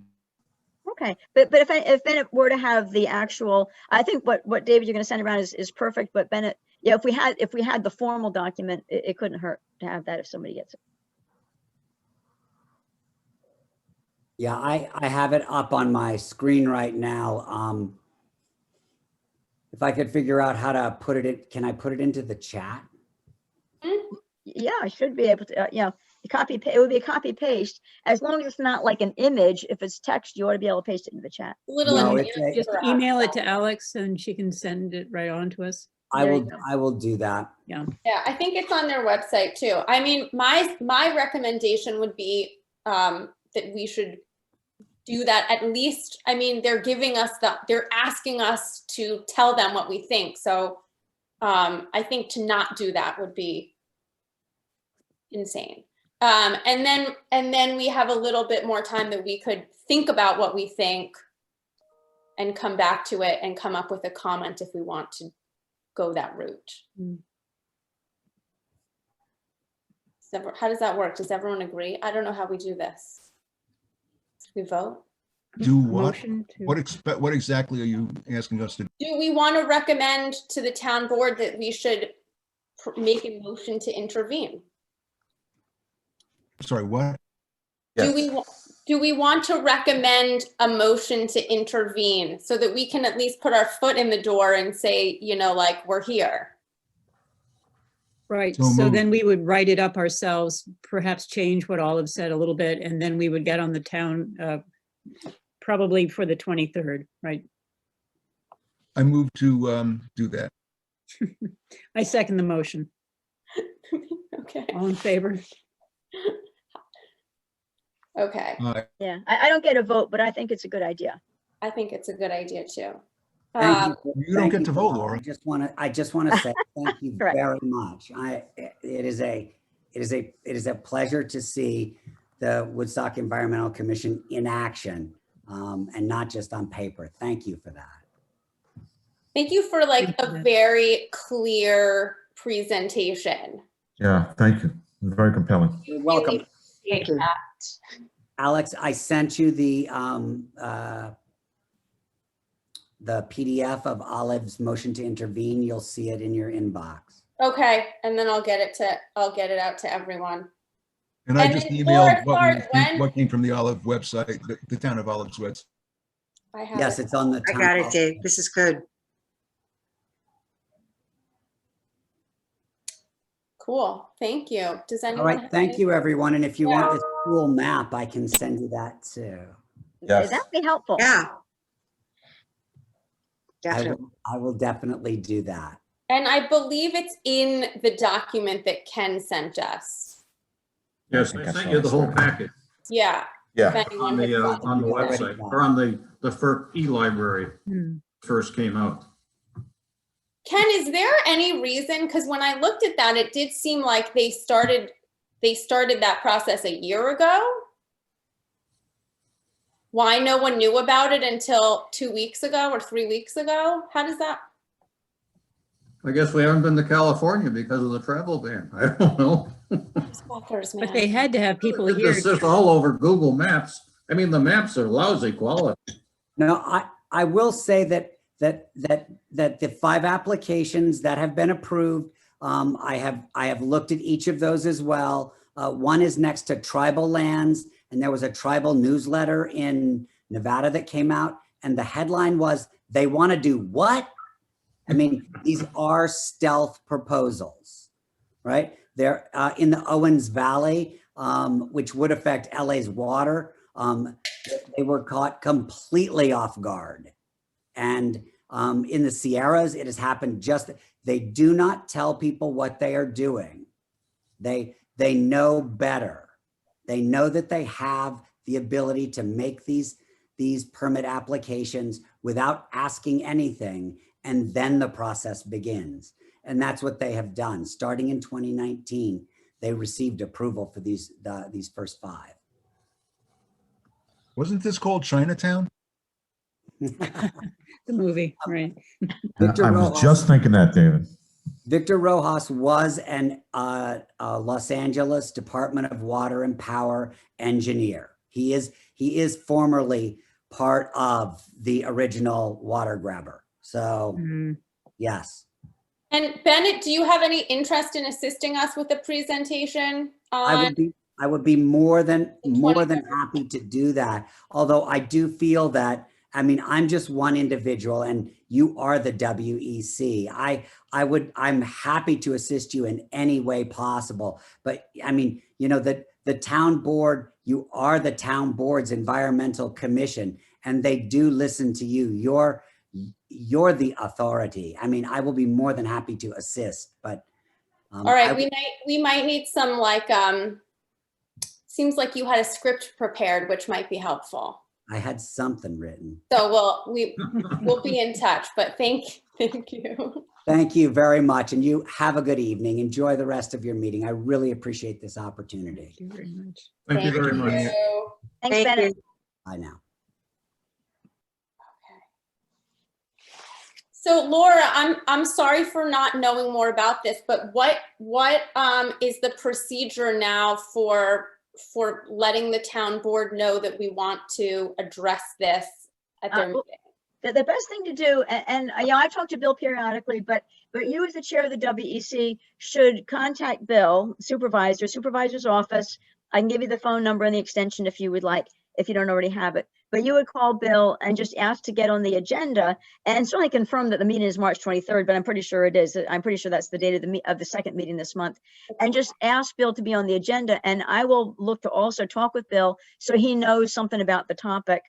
Speaker 8: Okay, but if Bennett were to have the actual, I think what David you're going to send around is perfect. But Bennett, yeah, if we had the formal document, it couldn't hurt to have that if somebody gets it.
Speaker 7: Yeah, I have it up on my screen right now. If I could figure out how to put it in, can I put it into the chat?
Speaker 8: Yeah, I should be able to. It would be a copy paste as long as it's not like an image. If it's text, you ought to be able to paste it into the chat.
Speaker 5: Just email it to Alex and she can send it right on to us.
Speaker 7: I will do that.
Speaker 5: Yeah.
Speaker 1: Yeah, I think it's on their website too. I mean, my recommendation would be that we should do that at least. I mean, they're asking us to tell them what we think. So I think to not do that would be insane. And then we have a little bit more time that we could think about what we think and come back to it and come up with a comment if we want to go that route. How does that work? Does everyone agree? I don't know how we do this. We vote?
Speaker 6: Do what? What exactly are you asking us to do?
Speaker 1: Do we want to recommend to the town board that we should make a motion to intervene?
Speaker 6: Sorry, what?
Speaker 1: Yes. Do we want to recommend a motion to intervene so that we can at least put our foot in the door and say, like, we're here?
Speaker 5: Right.
Speaker 6: So
Speaker 5: So
Speaker 6: moved.
Speaker 5: then we would write it up ourselves, perhaps change what Olive said a little bit, and then we would get on the town probably for the 23rd, right?
Speaker 6: I move to do that.
Speaker 5: I second the motion.
Speaker 1: Okay.
Speaker 5: All in favor?
Speaker 1: Okay.
Speaker 8: Yeah, I don't get a vote, but I think it's a good idea.
Speaker 1: I think it's a good idea too.
Speaker 7: Thank
Speaker 6: You don't get to vote, Laura.
Speaker 7: I just want to say thank you
Speaker 8: Correct.
Speaker 7: very much. It is a pleasure to see the Woodstock Environmental Commission in action, and not just on paper. Thank you for that.
Speaker 1: Thank you for like a very clear presentation.
Speaker 2: Yeah, thank you. Very compelling.
Speaker 7: You're welcome.
Speaker 1: Really appreciate that.
Speaker 7: Alex, I sent you the PDF of Olive's motion to intervene. You'll see it in your inbox.
Speaker 1: Okay, and then I'll get it out to everyone.
Speaker 6: And I
Speaker 1: And
Speaker 6: just
Speaker 1: then Laura,
Speaker 6: emailed what came from the Olive website, the town of Olive's website.
Speaker 1: I have
Speaker 7: Yes,
Speaker 1: it.
Speaker 7: it's on the.
Speaker 4: I got it, Dave. This is good.
Speaker 1: Cool. Thank you. Does anyone?
Speaker 7: All right,
Speaker 1: have
Speaker 7: thank
Speaker 1: any-
Speaker 7: you, everyone. And if you want this cool map, I can send you that too.
Speaker 2: Yes.
Speaker 8: That'd be helpful.
Speaker 4: Yeah.
Speaker 7: I
Speaker 4: Definitely.
Speaker 7: will definitely do that.
Speaker 1: And I believe it's in the document that Ken sent us.
Speaker 3: Yes, I sent you the whole packet
Speaker 1: Yeah.
Speaker 2: Yeah.
Speaker 1: If anyone
Speaker 3: on
Speaker 1: had
Speaker 3: the
Speaker 1: gotten it.
Speaker 3: website, or on the FERC e-library
Speaker 5: Hmm.
Speaker 3: first came out.
Speaker 1: Ken, is there any reason? Because when I looked at that, it did seem like they started that process a year ago. Why no one knew about it until 2 weeks ago or 3 weeks ago? How does that?
Speaker 3: I guess we haven't been to California because of the travel ban. I don't know.
Speaker 1: Fuckers,
Speaker 5: But
Speaker 1: man.
Speaker 5: they had to have people here.
Speaker 3: It's just all over Google Maps. I mean, the maps are lousy quality.
Speaker 7: No, I will say that the 5 applications that have been approved, I have looked at each of those as well. One is next to tribal lands, and there was a tribal newsletter in Nevada that came out, and the headline was, "They want to do what?" I mean, these are stealth proposals, right? They're in the Owens Valley, which would affect LA's water. They were caught completely off guard. And in the Sierras, it has happened they do not tell people what they are doing. They know better. They know that they have the ability to make these permit applications without asking anything, and then the process begins. And that's what they have done. Starting in 2019, they received approval for these first 5.
Speaker 6: Wasn't this called Chinatown?
Speaker 5: The movie, right?
Speaker 7: Victor
Speaker 2: I
Speaker 7: Rojas.
Speaker 2: was just thinking that, David.
Speaker 7: Victor Rojas was an Los Angeles Department of Water and Power engineer. He is formerly part of the original water grabber. So yes.
Speaker 1: And Bennett, do you have any interest in assisting us with the presentation?
Speaker 7: I would be more than happy to do that. Although I do feel that, I mean, I'm just one individual and you are the WEC. I'm happy to assist you in any way possible. But I mean, you know, the town board, you are the town board's environmental commission, and they do listen to you. You're the authority. I mean, I will be more than happy to assist, but.
Speaker 1: All right, we might need some seems like you had a script prepared, which might be helpful.
Speaker 7: I had something written.
Speaker 1: So we'll be in touch, but thank you.
Speaker 7: Thank you very much. And you have a good evening. Enjoy the rest of your meeting. I really appreciate this opportunity.
Speaker 5: Thank you very much.
Speaker 3: Thank you very much.
Speaker 1: you.
Speaker 8: Thanks,
Speaker 4: Thank
Speaker 8: Bennett.
Speaker 4: you.
Speaker 7: Bye now.
Speaker 1: So Laura, I'm sorry for not knowing more about this, but what is the procedure now for letting the town board know that we want to address this at their meeting?
Speaker 8: The best thing to do, and yeah, I talk to Bill periodically, but you as the chair of the WEC should contact Bill, supervisor's office. I can give you the phone number and the extension if you would like, if you don't already have it. But you would call Bill and just ask to get on the agenda, and certainly confirm that the meeting is March 23rd, but I'm pretty sure it is. I'm pretty sure that's the date of the second meeting this month. And just ask Bill to be on the agenda, and I will look to also talk with Bill so he knows something about the topic.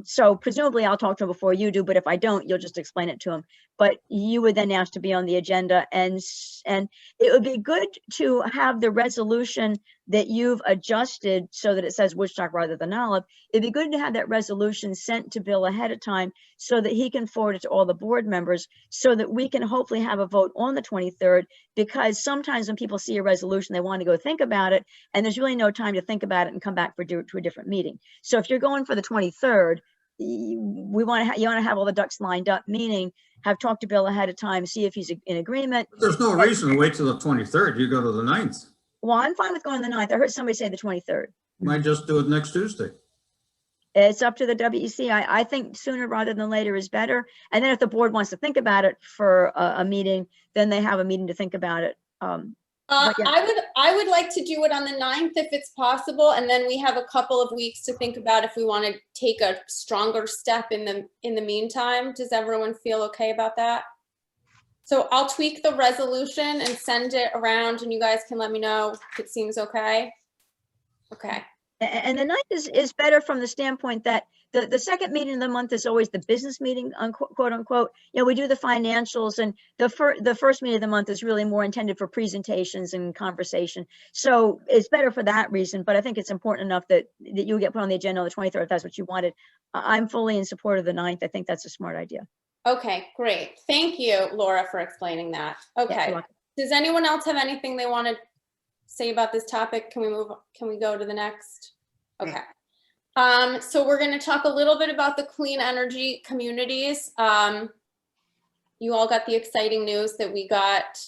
Speaker 8: So presumably I'll talk to him before you do, but if I don't, you'll just explain it to him. But you would then ask to be on the agenda, and it would be good to have the resolution that you've adjusted so that it says Woodstock rather than Olive. It'd be good to have that resolution sent to Bill ahead of time so that he can forward it to all the board members so that we can hopefully have a vote on the 23rd, because sometimes when people see a resolution, they want to go think about it, and there's really no time to think about it and come back to a different meeting. So if you're going for the 23rd, you want to have all the ducks lined up, meaning have talked to Bill ahead of time, see if he's in agreement.
Speaker 3: There's no reason to wait till the 23rd. You go to the 9th.
Speaker 8: Well, I'm fine with going the 9th. I heard somebody say the 23rd.
Speaker 3: Might just do it next Tuesday.
Speaker 8: It's up to the WEC. I think sooner rather than later is better. And then if the board wants to think about it for a meeting, then they have a meeting to think about it. Yeah.
Speaker 1: I would like to do it on the 9th if it's possible, and then we have a couple of weeks to think about if we want to take a stronger step in the meantime. Does everyone feel okay about that? So I'll tweak the resolution and send it around, and you guys can let me know if it seems okay. Okay.
Speaker 8: And the 9th is better from the standpoint that the second meeting of the month is always the business meeting, quote unquote. You know, we do the financials, and the first meeting of the month is really more intended for presentations and conversation. So it's better for that reason, but I think it's important enough that you get put on the agenda on the 23rd if that's what you wanted. I'm fully in support of the 9th. I think that's a smart idea.
Speaker 1: Okay, great. Thank you, Laura, for explaining that. Okay.
Speaker 8: Yeah,
Speaker 1: does anyone else have anything they want to say about this topic? Can we go to the next? Okay. So we're going to talk a little bit about the clean energy communities. You all got the exciting news that we got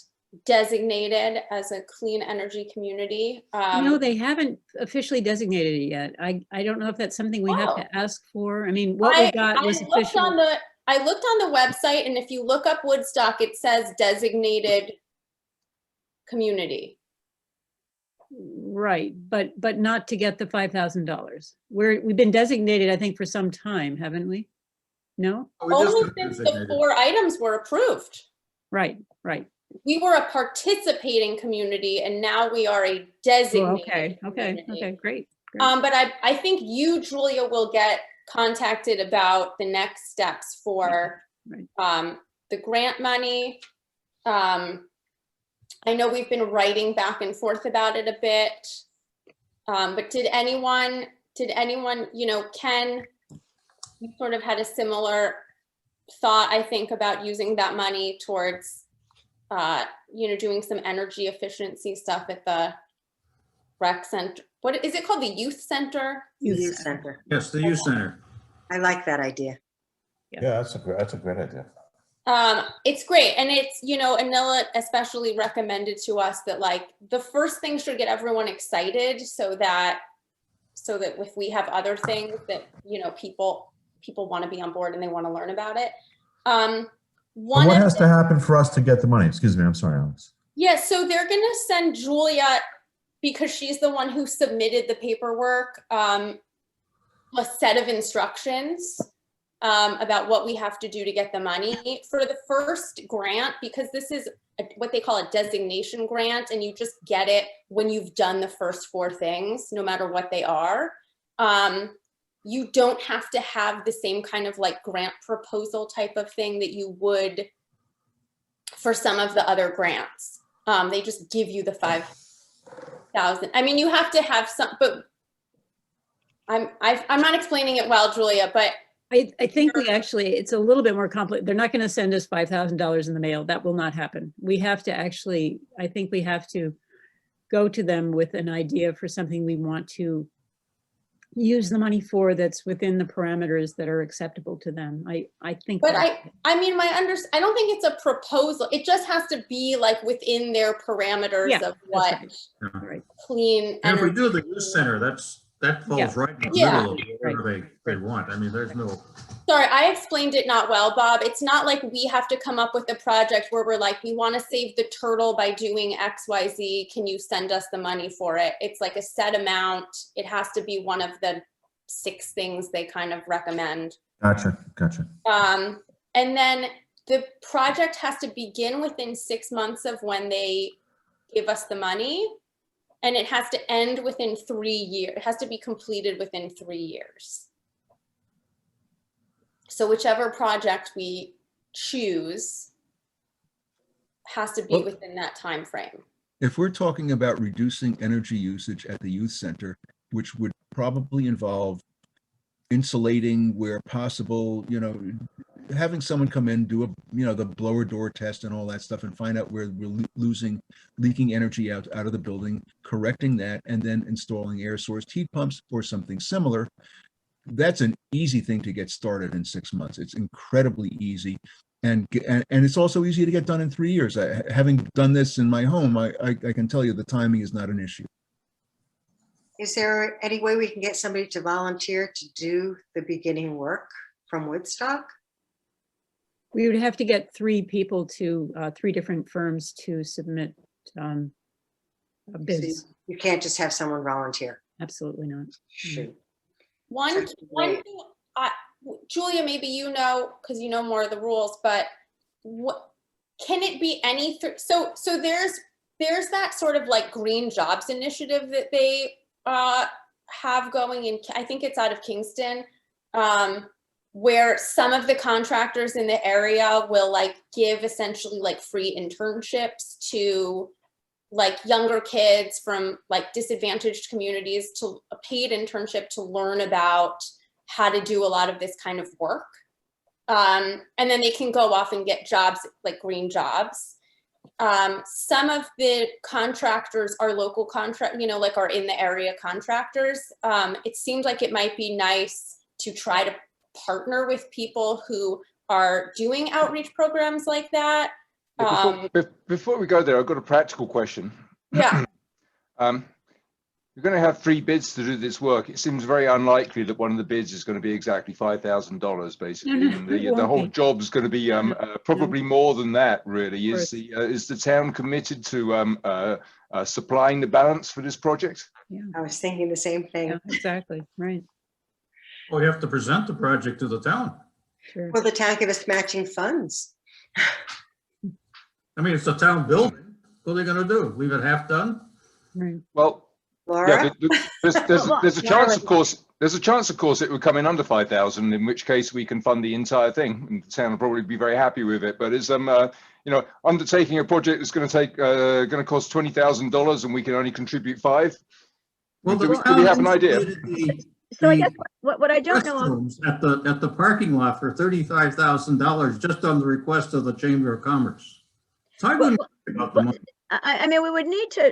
Speaker 1: designated as a clean energy community.
Speaker 5: No, they haven't officially designated it yet. I don't know if that's something we have to ask for. I mean, what we got was official.
Speaker 1: I looked on the website, and if you look up Woodstock, it says designated community.
Speaker 5: Right, but not to get the $5,000. We've been designated, I think, for some time, haven't we? No?
Speaker 3: We just
Speaker 1: Only
Speaker 3: got
Speaker 1: since the
Speaker 3: designated.
Speaker 1: 4 items were approved.
Speaker 5: Right, right.
Speaker 1: We were a participating community and now we are a
Speaker 5: Oh,
Speaker 1: designated
Speaker 5: okay,
Speaker 1: community.
Speaker 5: okay, great.
Speaker 1: But I think you, Julia, will get contacted about the next steps for
Speaker 5: Right.
Speaker 1: the grant money. I know we've been writing back and forth about it a bit. But did anyone, you know, Ken, you sort of had a similar thought, I think, about using that money towards, you know, doing some energy efficiency stuff at the rec center. What is it called? The youth center?
Speaker 4: Youth Center.
Speaker 3: Yes, the youth center.
Speaker 4: I like that idea.
Speaker 2: Yeah, that's a great idea.
Speaker 1: It's great. And it's, you know, Anila especially recommended to us that like the first thing should get everyone excited so that if we have other things that, you know, people want to be on board and they want to learn about it.
Speaker 2: What has to happen for us to get the money? Excuse me, I'm sorry, Alex.
Speaker 1: Yeah, so they're going to send Julia, because she's the one who submitted the paperwork, a set of instructions about what we have to do to get the money for the first grant, because this is what they call a designation grant, and you just get it when you've done the first 4 things, no matter what they are. You don't have to have the same kind of like grant proposal type of thing that you would for some of the other grants. They just give you the 5,000. I mean, you have to have some, but I'm not explaining it well, Julia, but
Speaker 5: I think we actually, it's a little bit more complicated. They're not going to send us $5,000 in the mail. That will not happen. We have to actually, I think we have to go to them with an idea for something we want to use the money for that's within the parameters that are acceptable to them. I think.
Speaker 1: But I mean, I don't think it's a proposal. It just has to be like within their parameters
Speaker 5: Yeah,
Speaker 1: of what
Speaker 5: right.
Speaker 1: clean
Speaker 3: And if we
Speaker 1: energy.
Speaker 3: do the youth center, that falls
Speaker 5: Yeah.
Speaker 3: right in the
Speaker 1: Yeah.
Speaker 3: middle of whatever they want. I mean, there's no,
Speaker 1: Sorry, I explained it not well, Bob. It's not like we have to come up with a project where we're like, we want to save the turtle by doing X, Y, Z. Can you send us the money for it? It's like a set amount. It has to be one of the 6 things they kind of recommend.
Speaker 2: Gotcha.
Speaker 1: And then the project has to begin within 6 months of when they give us the money. And it has to end within 3 years. It has to be completed within 3 years. So whichever project we choose has to be
Speaker 6: Well,
Speaker 1: within that time frame.
Speaker 6: If we're talking about reducing energy usage at the youth center, which would probably involve insulating where possible, you know, having someone come in, do the blower door test and all that stuff and find out where we're leaking energy out of the building, correcting that, and then installing air source heat pumps or something similar. That's an easy thing to get started in 6 months. It's incredibly easy. And it's also easy to get done in 3 years. Having done this in my home, I can tell you the timing is not an issue.
Speaker 4: Is there any way we can get somebody to volunteer to do the beginning work from Woodstock?
Speaker 5: We would have to get 3 people to 3 different firms to submit bids.
Speaker 4: You can't just have someone volunteer.
Speaker 5: Absolutely not.
Speaker 4: Shoot.
Speaker 1: One thing, Julia, maybe you know, because you know more of the rules, but what can it be any? So there's that sort of like green jobs initiative that they have going in. I think it's out of Kingston, where some of the contractors in the area will like give essentially like free internships to like younger kids from like disadvantaged communities, to a paid internship to learn about how to do a lot of this kind of work. And then they can go off and get jobs, like green jobs. Some of the contractors are local like are in the area contractors. It seems like it might be nice to try to partner with people who are doing outreach programs like that.
Speaker 9: Before we go there, I've got a practical question.
Speaker 1: Yeah.
Speaker 9: you're going to have 3 bids to do this work. It seems very unlikely that one of the bids is going to be exactly $5,000, basically.
Speaker 5: No,
Speaker 9: And
Speaker 5: it
Speaker 9: the
Speaker 5: won't
Speaker 9: whole
Speaker 5: be.
Speaker 9: job's going to be probably more than that, really.
Speaker 5: Of course.
Speaker 9: Is the town committed to supplying the balance for this project?
Speaker 4: I was thinking the same thing.
Speaker 5: Yeah, exactly, right,
Speaker 3: Well, you have to present the project to the town.
Speaker 5: sure.
Speaker 4: Will the town give us matching funds?
Speaker 3: I mean, it's a town building. What are they gonna do? Leave it half done?
Speaker 5: Right.
Speaker 9: Well,
Speaker 4: Laura?
Speaker 9: yeah, there's a chance, of
Speaker 4: Laura.
Speaker 9: course. There's a chance, of course, it would come in under 5,000, in which case we can fund the entire thing, and the town will probably be very happy with it. But it's undertaking a project that's going to cost $20,000, and we can only contribute 5.
Speaker 3: Well,
Speaker 9: Do
Speaker 3: the
Speaker 9: we
Speaker 3: town
Speaker 9: have an idea?
Speaker 3: insulated
Speaker 8: So I
Speaker 3: the
Speaker 8: guess what I don't know,
Speaker 3: restrooms at the parking lot for $35,000 just on the request of the Chamber of Commerce. So I wouldn't worry about the money.
Speaker 8: I mean, we would need to,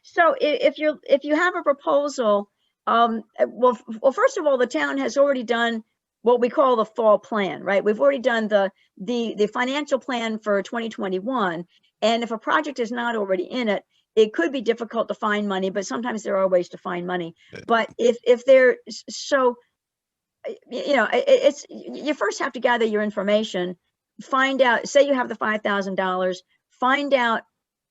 Speaker 8: so if you have a proposal, well, first of all, the town has already done what we call the fall plan, right? We've already done the financial plan for 2021. And if a project is not already in it, it could be difficult to find money, but sometimes there are ways to find money. But if they're, so, it's, you first have to gather your information, find out, say you have the $5,000, find out,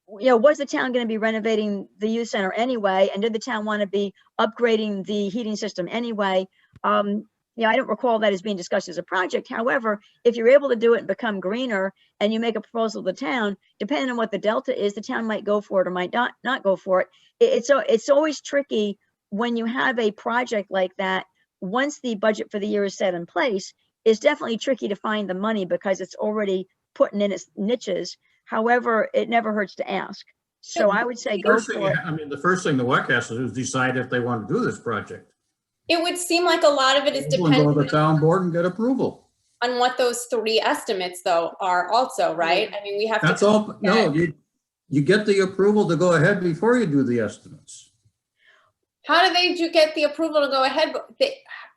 Speaker 8: was the town going to be renovating the youth center anyway? And did the town want to be upgrading the heating system anyway? I don't recall that as being discussed as a project. However, if you're able to do it and become greener and you make a proposal to the town, depending on what the delta is, the town might go for it or might not go for it. It's always tricky when you have a project like that. Once the budget for the year is set in place, it's definitely tricky to find the money because it's already putting in its niches. However, it never hurts to ask. So I would say go for it.
Speaker 3: I mean, the first thing the WEC has to do is decide if they want to do this project.
Speaker 1: It would seem like a lot of it is
Speaker 3: We'll go to the
Speaker 1: dependent
Speaker 3: town board and get approval.
Speaker 1: on what those 3 estimates though are also, right? I mean, we have to.
Speaker 3: That's all. No, you get the approval to go ahead before you do the estimates.
Speaker 1: How do they get the approval to go ahead?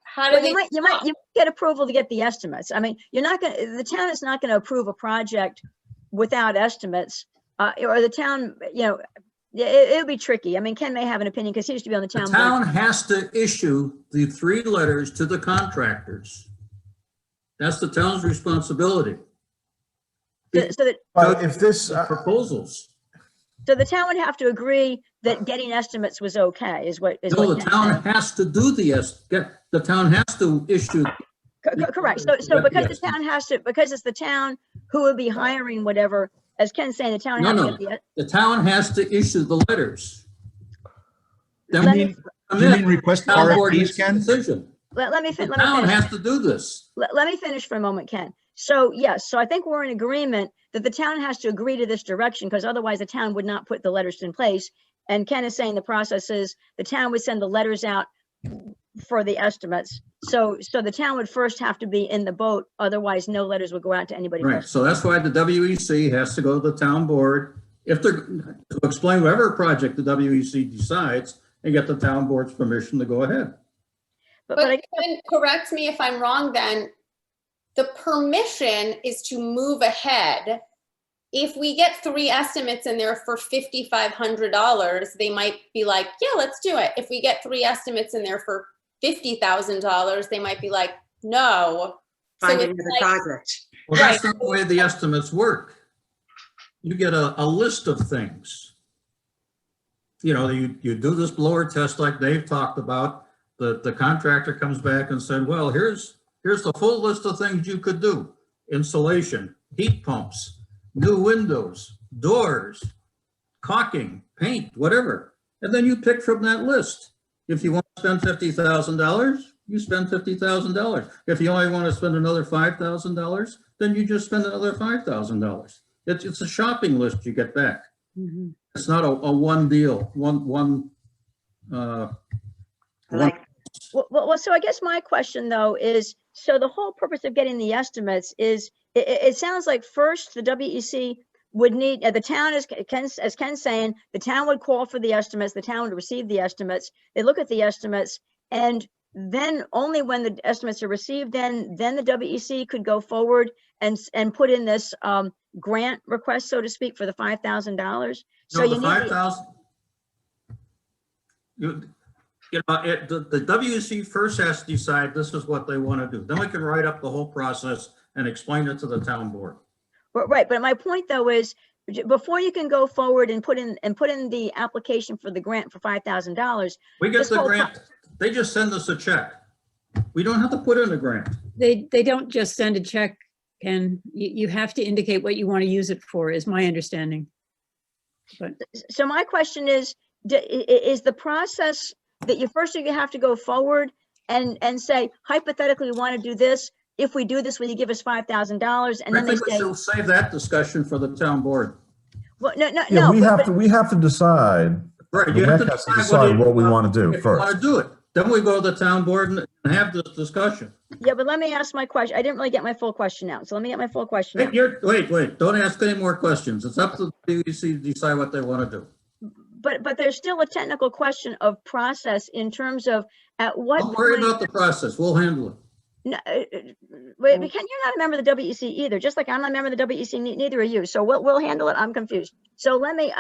Speaker 1: How do
Speaker 8: Well,
Speaker 1: they?
Speaker 8: you might get approval to get the estimates. I mean, the town is not going to approve a project without estimates, or the town, it'll be tricky. I mean, Ken may have an opinion because he used to be on the town
Speaker 3: The
Speaker 8: board.
Speaker 3: town has to issue the 3 letters to the contractors. That's the town's responsibility.
Speaker 2: But if this,
Speaker 3: Proposals.
Speaker 8: So the town would have to agree that getting estimates was okay, is what.
Speaker 3: No, the town has to do the town has to issue.
Speaker 8: Correct. So because the town has to, because it's the town who would be hiring whatever, as Ken's saying, the town has to get
Speaker 3: The town has to issue the letters.
Speaker 6: Do
Speaker 3: Then
Speaker 6: you mean request
Speaker 3: town board
Speaker 6: RFPs,
Speaker 3: makes a
Speaker 6: Ken?
Speaker 3: decision.
Speaker 8: let me
Speaker 3: The
Speaker 8: finish.
Speaker 3: town has to do this.
Speaker 8: Let me finish for a moment, Ken. So yes, so I think we're in agreement that the town has to agree to this direction because otherwise the town would not put the letters in place. And Ken is saying the process is the town would send the letters out for the estimates. So the town would first have to be in the boat. Otherwise, no letters would go out to anybody
Speaker 3: Right,
Speaker 8: else.
Speaker 3: so that's why the WEC has to go to the town board if they're to explain whatever project the WEC decides and get the town board's permission to go ahead.
Speaker 8: But
Speaker 1: But Ken, correct me if I'm wrong then, the permission is to move ahead. If we get 3 estimates in there for $5,500, they might be like, yeah, let's do it. If we get 3 estimates in there for $50,000, they might be like, no.
Speaker 4: Find
Speaker 1: it's
Speaker 4: another
Speaker 1: like-
Speaker 4: project.
Speaker 3: Well, that's not the way the estimates work. You get a list of things. You do this blower test like Dave talked about. The contractor comes back and said, well, here's the full list of things you could do. Insulation, heat pumps, new windows, doors, caulking, paint, whatever. And then you pick from that list. If you want to spend $50,000, you spend $50,000. If you only want to spend another $5,000, then you just spend another $5,000. It's a shopping list you get back.
Speaker 8: Mhm.
Speaker 3: It's not a one deal,
Speaker 4: I like,
Speaker 8: Well, so I guess my question though is, so the whole purpose of getting the estimates is, it sounds like first the WEC would need, the town, as Ken's saying, the town would call for the estimates, the town would receive the estimates, they look at the estimates, and then only when the estimates are received, then the WEC could go forward and put in this grant request, so to speak, for the $5,000. So
Speaker 3: No,
Speaker 8: you
Speaker 3: the
Speaker 8: need,
Speaker 3: 5,000. The WEC first has to decide this is what they want to do. Then we can write up the whole process and explain it to the town board.
Speaker 8: Right, but my point though is, before you can go forward and put in the application for the grant for $5,000,
Speaker 3: We get
Speaker 8: This
Speaker 3: the
Speaker 8: whole
Speaker 3: grant, they just send us a check. We don't have to put in a grant.
Speaker 5: They don't just send a check, and you have to indicate what you want to use it for, is my understanding. But
Speaker 8: so my question is the process that you have to go forward and say, hypothetically, we want to do this. If we do this, will you give us $5,000? And
Speaker 3: I
Speaker 8: then they
Speaker 3: think we
Speaker 8: say,
Speaker 3: should save that discussion for the town board.
Speaker 8: well, no,
Speaker 2: Yeah, we
Speaker 8: but-
Speaker 2: we have to decide.
Speaker 3: Right,
Speaker 2: The
Speaker 3: you have
Speaker 2: WEC
Speaker 3: to
Speaker 2: has to
Speaker 3: decide
Speaker 2: decide what we want to do
Speaker 3: if you want to
Speaker 2: first.
Speaker 3: do it. Then we go to the town board and have this discussion.
Speaker 8: Yeah, but let me ask my question. I didn't really get my full question out. So let me get my full question out.
Speaker 3: Wait, don't ask any more questions. It's up to the WEC to decide what they want to do.
Speaker 8: But there's still a technical question of process in terms of at what
Speaker 3: Don't worry
Speaker 8: point.
Speaker 3: about the process. We'll handle it.
Speaker 8: No, wait, you're not a member of the WEC either, just like I'm not a member of the WEC, neither are you. So we'll handle it. I'm confused. So let me,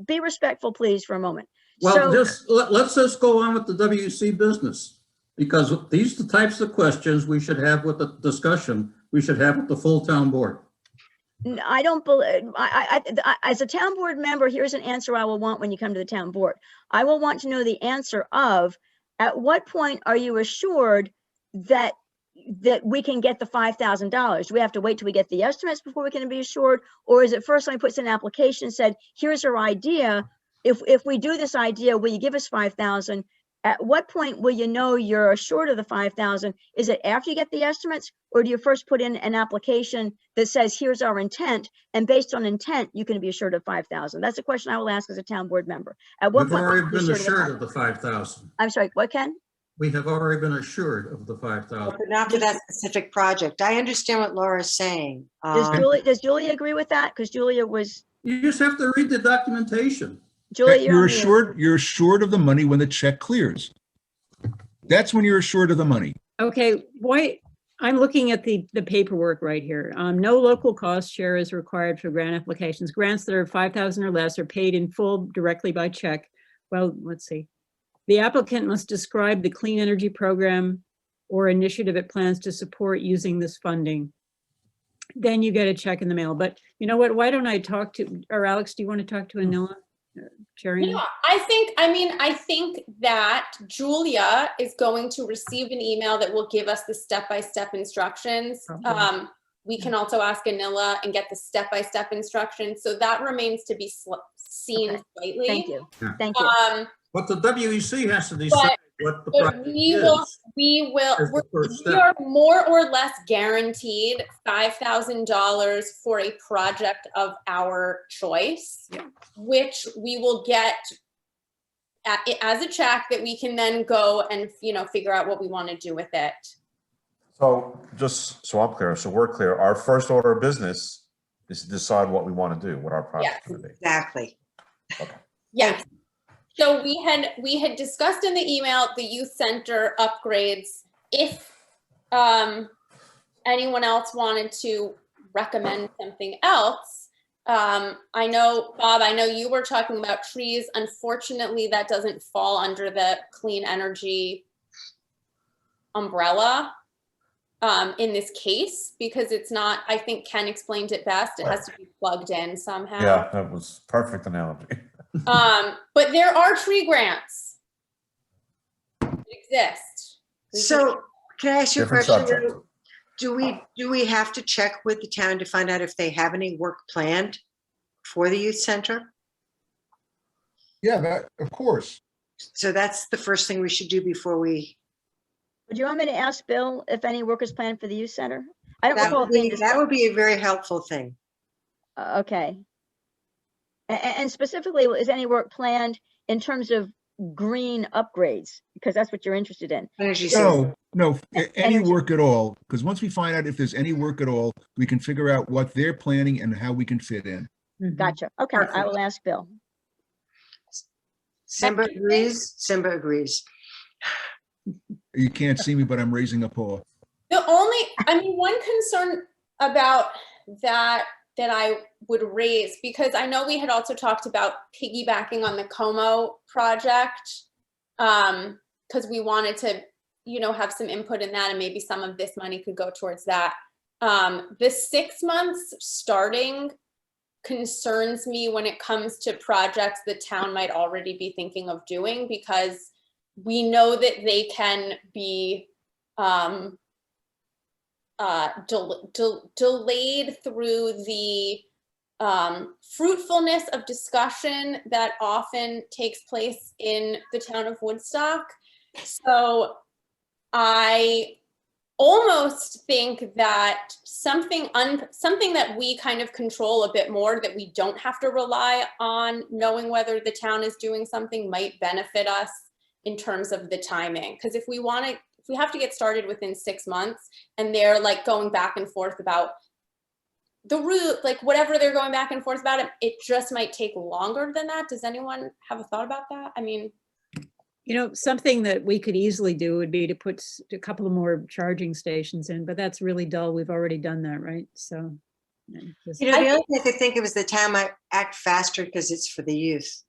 Speaker 8: be respectful, please, for a moment.
Speaker 3: Well,
Speaker 8: So-
Speaker 3: let's just go on with the WEC business. Because these are the types of questions we should have with the discussion, we should have with the full town board.
Speaker 8: I don't believe, as a town board member, here's an answer I will want when you come to the town board. I will want to know the answer of, at what point are you assured that we can get the $5,000? Do we have to wait till we get the estimates before we can be assured? Or is it first when we put in an application and said, here's our idea. If we do this idea, will you give us 5,000? At what point will you know you're assured of the 5,000? Is it after you get the estimates, or do you first put in an application that says, here's our intent, and based on intent, you can be assured of 5,000? That's a question I will ask as a town board member. At what
Speaker 3: We've
Speaker 8: point?
Speaker 3: already
Speaker 8: will you
Speaker 3: been
Speaker 8: be
Speaker 3: assured of the 5,000.
Speaker 8: I'm sorry, what, Ken?
Speaker 3: We have already been assured of the 5,000.
Speaker 4: But not for that specific project. I understand what Laura's saying.
Speaker 8: Does Julia agree with that? Because Julia was,
Speaker 3: You just have to read the documentation.
Speaker 8: Julia, you're
Speaker 6: You're
Speaker 8: on mute.
Speaker 6: assured of the money when the check clears. That's when you're assured of the money.
Speaker 5: okay, why, I'm looking at the paperwork right here. No local cost share is required for grant applications. Grants that are 5,000 or less are paid in full directly by check. Well, let's see. The applicant must describe the clean energy program or initiative it plans to support using this funding. Then you get a check in the mail. But you know what? Why don't I talk to, or Alex, do you want to talk to Anila? Cherry?
Speaker 1: Yeah, I think that Julia is going to receive an email that will give us the step-by-step instructions.
Speaker 5: Okay.
Speaker 1: We can also ask Anila and get the step-by-step instructions. So that remains to be seen
Speaker 8: Okay.
Speaker 1: slightly.
Speaker 8: Thank you.
Speaker 3: Yeah.
Speaker 8: Thank you.
Speaker 3: But the WEC has to decide what the
Speaker 1: But
Speaker 3: project
Speaker 1: we
Speaker 3: is.
Speaker 1: will,
Speaker 3: as the first
Speaker 1: we
Speaker 3: step.
Speaker 1: are more or less guaranteed $5,000 for a project of our choice, which we will get as a check that we can then go and, figure out what we want to do with it.
Speaker 2: So just so I'm clear, so we're clear, our first order of business is to decide what we want to do, what our project's going to be.
Speaker 4: Exactly.
Speaker 1: Yes. So we had discussed in the email the youth center upgrades. If anyone else wanted to recommend something else, I know, Bob, I know you were talking about trees. Unfortunately, that doesn't fall under the clean energy umbrella in this case, because it's not, I think Ken explained it best. It has to be plugged in somehow.
Speaker 2: Yeah, that was perfect analogy.
Speaker 1: But there are tree grants that exist.
Speaker 4: So can I ask you a
Speaker 2: Different
Speaker 4: question?
Speaker 2: subject.
Speaker 4: Do we have to check with the town to find out if they have any work planned for the youth center?
Speaker 6: Yeah, that, of course.
Speaker 4: So that's the first thing we should do before we,
Speaker 8: Would you want me to ask Bill if any work is planned for the youth center? I don't
Speaker 4: that
Speaker 8: recall
Speaker 4: would
Speaker 8: it being
Speaker 4: be,
Speaker 8: discussed.
Speaker 4: that would be a very helpful thing.
Speaker 8: Okay. And specifically, is any work planned in terms of green upgrades? Because that's what you're interested in.
Speaker 4: Energy savings.
Speaker 6: No, any
Speaker 8: Energy.
Speaker 6: work at all. Because once we find out if there's any work at all, we can figure out what they're planning and how we can fit in.
Speaker 5: Mhm.
Speaker 8: Gotcha. Okay, I will ask Bill.
Speaker 4: Simba agrees, Simba agrees.
Speaker 6: You can't see me, but I'm raising a paw.
Speaker 1: One concern about that that I would raise, because I know we had also talked about piggybacking on the Como project, because we wanted to, you know, have some input in that, and maybe some of this money could go towards that. The 6 months starting concerns me when it comes to projects the town might already be thinking of doing, because we know that they can be delayed through the fruitfulness of discussion that often takes place in the town of Woodstock. So I almost think that something that we kind of control a bit more, that we don't have to rely on knowing whether the town is doing something, might benefit us in terms of the timing. Because if we have to get started within 6 months and they're like going back and forth about the route, like whatever they're going back and forth about, it just might take longer than that. Does anyone have a thought about that? I mean,
Speaker 5: You know, something that we could easily do would be to put a couple of more charging stations in, but that's really dull. We've already done that, right? So.
Speaker 4: You know, the only thing I could think of is the town might act faster because it's for the youth,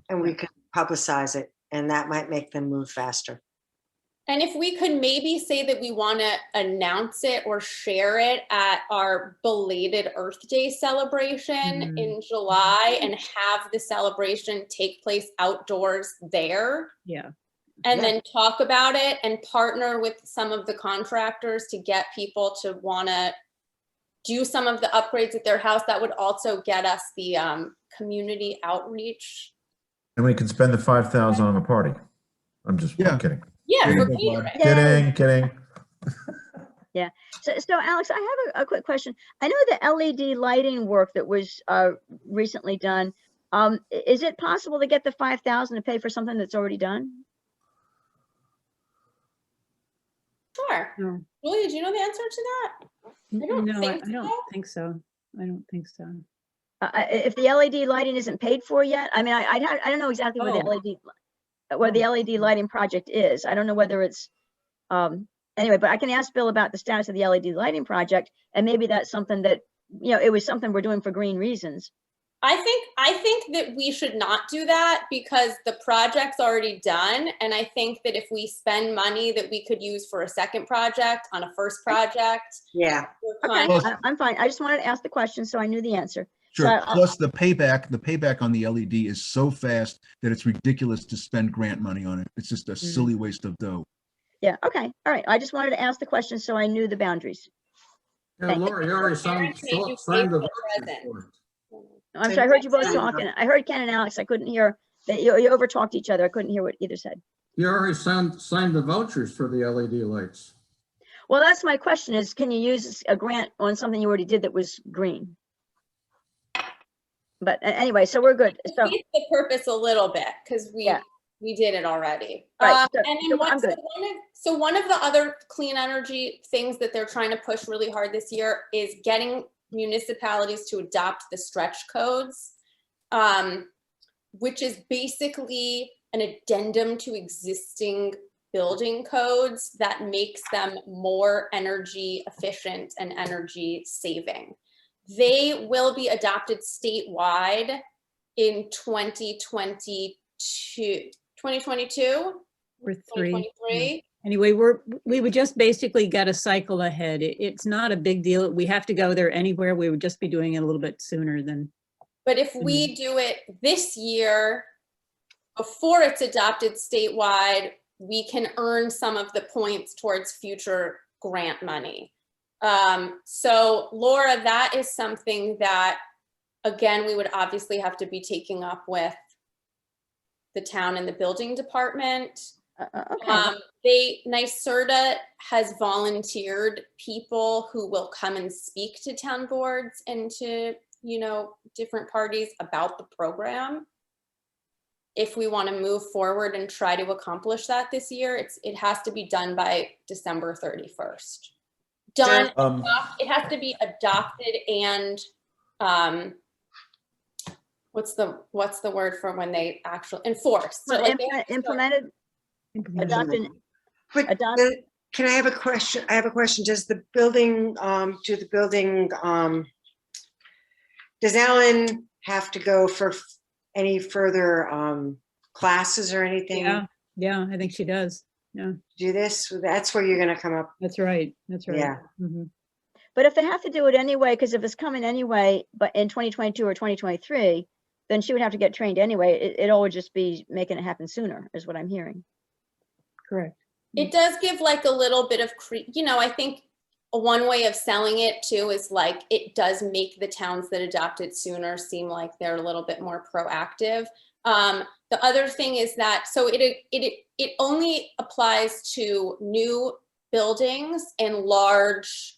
Speaker 4: and we could publicize it, and that might make them move faster.
Speaker 1: and if we could maybe say that we want to announce it or share it at our belated Earth Day celebration in July, and have the celebration take place outdoors there.
Speaker 5: Yeah.
Speaker 1: And then talk about it and partner with some of the contractors to get people to want to do some of the upgrades at their house. That would also get us the community outreach.
Speaker 2: And we can spend the 5,000 on a party. I'm just I'm kidding.
Speaker 1: Yeah,
Speaker 6: There
Speaker 1: for
Speaker 6: you go,
Speaker 1: me,
Speaker 6: Bob.
Speaker 2: Kidding.
Speaker 8: So Alex, I have a quick question. I know the LED lighting work that was recently done. Is it possible to get the 5,000 to pay for something that's already done?
Speaker 1: Sure.
Speaker 5: No.
Speaker 1: Julia, do you know the answer to that? I don't
Speaker 5: No,
Speaker 1: think
Speaker 5: I don't
Speaker 1: so.
Speaker 5: think so. I don't think so.
Speaker 8: If the LED lighting isn't paid for yet, I mean, I don't know exactly what the LED lighting project is. I don't know whether it's anyway, but I can ask Bill about the status of the LED lighting project, and maybe that's something that, you know, it was something we're doing for green reasons.
Speaker 1: I think that we should not do that, because the project's already done. And I think that if we spend money that we could use for a second project on a first project.
Speaker 4: Yeah.
Speaker 8: Okay, I'm fine. I just wanted to ask the question so I knew the answer.
Speaker 6: Sure.
Speaker 8: So
Speaker 6: Plus the payback on the LED is so fast that it's ridiculous to spend grant money on it. It's just a silly waste of dough.
Speaker 8: yeah, okay, all right. I just wanted to ask the question so I knew the boundaries.
Speaker 3: Yeah, Laura, you already signed the vouchers for it.
Speaker 8: I'm sorry, I heard you both talking. I heard Ken and Alex. I couldn't hear that you overtalked each other. I couldn't hear what either said.
Speaker 3: You already signed the vouchers for the LED lights.
Speaker 8: Well, that's my question is, can you use a grant on something you already did that was green? But anyway, so we're good. So
Speaker 1: Defeats the purpose a little bit, because we did it already.
Speaker 8: Right, so-
Speaker 1: And then
Speaker 8: I'm good.
Speaker 1: one of the other clean energy things that they're trying to push really hard this year is getting municipalities to adopt the stretch codes, which is basically an addendum to existing building codes that makes them more energy efficient and energy saving. They will be adopted statewide in 2022
Speaker 5: We're three.
Speaker 1: 2023.
Speaker 5: Anyway, we would just basically get a cycle ahead. It's not a big deal. We have to go there anywhere. We would just be doing it a little bit sooner than.
Speaker 1: But if we do it this year, before it's adopted statewide, we can earn some of the points towards future grant money. So Laura, that is something that, again, we would obviously have to be taking up with the town and the building department. NYSERDA has volunteered people who will come and speak to town boards and to, you know, different parties about the program. If we want to move forward and try to accomplish that this year, it has to be done by December 31st. Done. It has to be adopted and what's the word for when they actually enforce? So like
Speaker 8: implemented. Adopted.
Speaker 4: Can I have a question? I have a question. Does the building, Does Ellen have to go for any further classes or anything?
Speaker 5: Yeah, I think she does. Yeah,
Speaker 4: Do this? That's where you're gonna come up.
Speaker 5: that's right. That's right.
Speaker 4: Yeah.
Speaker 5: Mhm.
Speaker 8: But if they have to do it anyway, because if it's coming anyway, but in 2022 or 2023, then she would have to get trained anyway. It all would just be making it happen sooner, is what I'm hearing.
Speaker 5: Correct.
Speaker 1: It does give like a little bit of, I think one way of selling it too is like, it does make the towns that adopt it sooner seem like they're a little bit more proactive. The other thing is that, so it only applies to new buildings and large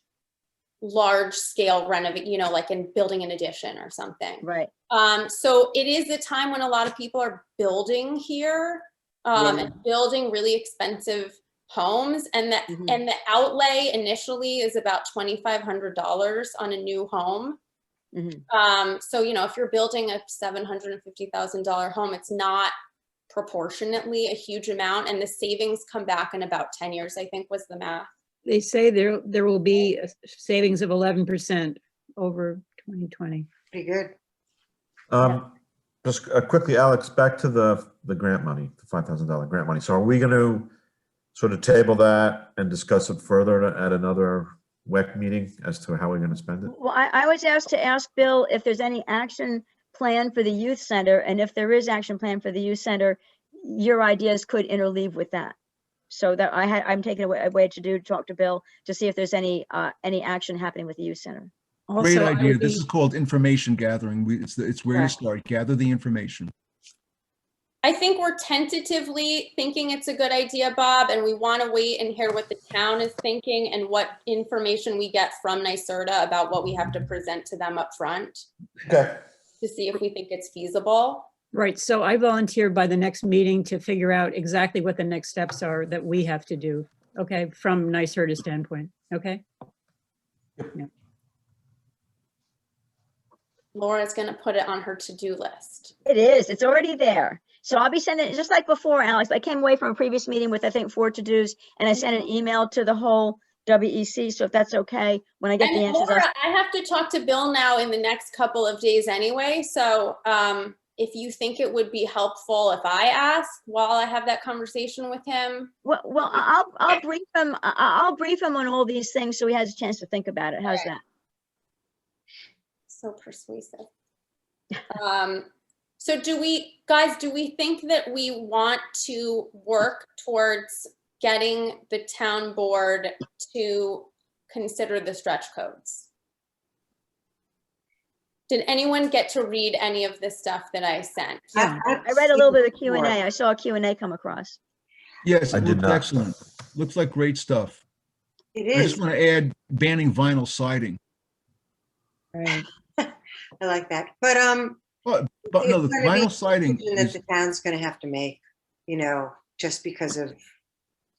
Speaker 1: scale renovate, like in building an addition or something.
Speaker 8: Right.
Speaker 1: So it is a time when a lot of people are building here, and building really expensive homes, and the outlay initially is about $2,500 on a new home. So if you're building a $750,000 home, it's not proportionately a huge amount, and the savings come back in about 10 years, I think was the math.
Speaker 5: They say there will be a savings of 11% over 2020.
Speaker 4: Pretty good.
Speaker 2: Just quickly, Alex, back to the grant money, the $5,000 grant money. So are we going to sort of table that and discuss it further at another WEC meeting as to how we're going to spend it?
Speaker 8: Well, I was asked to ask Bill if there's any action plan for the youth center, and if there is action plan for the youth center, your ideas could interleave with that. So that I'm taking a way to talk to Bill to see if there's any action happening with the youth center.
Speaker 6: Great
Speaker 5: Also, I
Speaker 6: idea.
Speaker 5: would
Speaker 6: This
Speaker 5: be-
Speaker 6: is called information gathering. It's where you
Speaker 8: Right.
Speaker 6: start. Gather the information.
Speaker 1: I think we're tentatively thinking it's a good idea, Bob, and we want to wait and hear what the town is thinking and what information we get from NYSERDA about what we have to present to them up front
Speaker 2: Okay.
Speaker 1: to see if we think it's feasible.
Speaker 5: Right, so I volunteer by the next meeting to figure out exactly what the next steps are that we have to do, okay, from NYSERDA's standpoint, okay?
Speaker 1: Laura's going to put it on her to-do list.
Speaker 8: It is. It's already there. So I'll be sending, just like before, Alex, I came away from a previous meeting with, I think, 4 to-dos, and I sent an email to the whole WEC. So if that's okay, when I get the
Speaker 1: And
Speaker 8: answers.
Speaker 1: Laura, I have to talk to Bill now in the next couple of days anyway. So if you think it would be helpful if I ask while I have that conversation with him.
Speaker 8: Well, I'll brief him. I'll brief him on all these things so he has a chance to think about it. How's that?
Speaker 1: So persuasive. So do we think that we want to work towards getting the town board to consider the stretch codes? Did anyone get to read any of the stuff that I sent?
Speaker 5: Yeah.
Speaker 8: I read a little bit of the Q&A. I saw a Q&A come across.
Speaker 6: Yes,
Speaker 2: I
Speaker 6: it
Speaker 2: did
Speaker 6: looks
Speaker 2: not.
Speaker 6: excellent. Looks like great stuff.
Speaker 4: It
Speaker 6: I
Speaker 4: is.
Speaker 6: just want to add banning vinyl siding.
Speaker 5: Right.
Speaker 4: I like that. But
Speaker 6: But no, the
Speaker 4: It's gonna be
Speaker 6: vinyl siding
Speaker 4: decision that
Speaker 6: is,
Speaker 4: the town's gonna have to make, just because of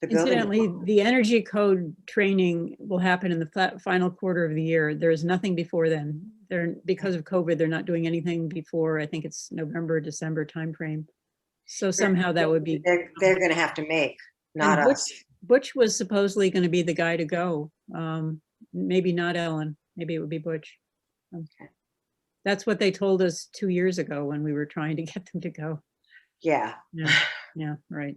Speaker 4: the building.
Speaker 5: Incidentally, the energy code training will happen in the final quarter of the year. There is nothing before then. Because of COVID, they're not doing anything before, I think it's November, December timeframe. So somehow that would be,
Speaker 4: They're gonna have to make, not
Speaker 5: And
Speaker 4: us.
Speaker 5: Butch was supposedly going to be the guy to go. Maybe not Ellen, maybe it would be Butch. That's what they told us 2 years ago when we were trying to get them to go.
Speaker 4: Yeah.
Speaker 5: Yeah, right.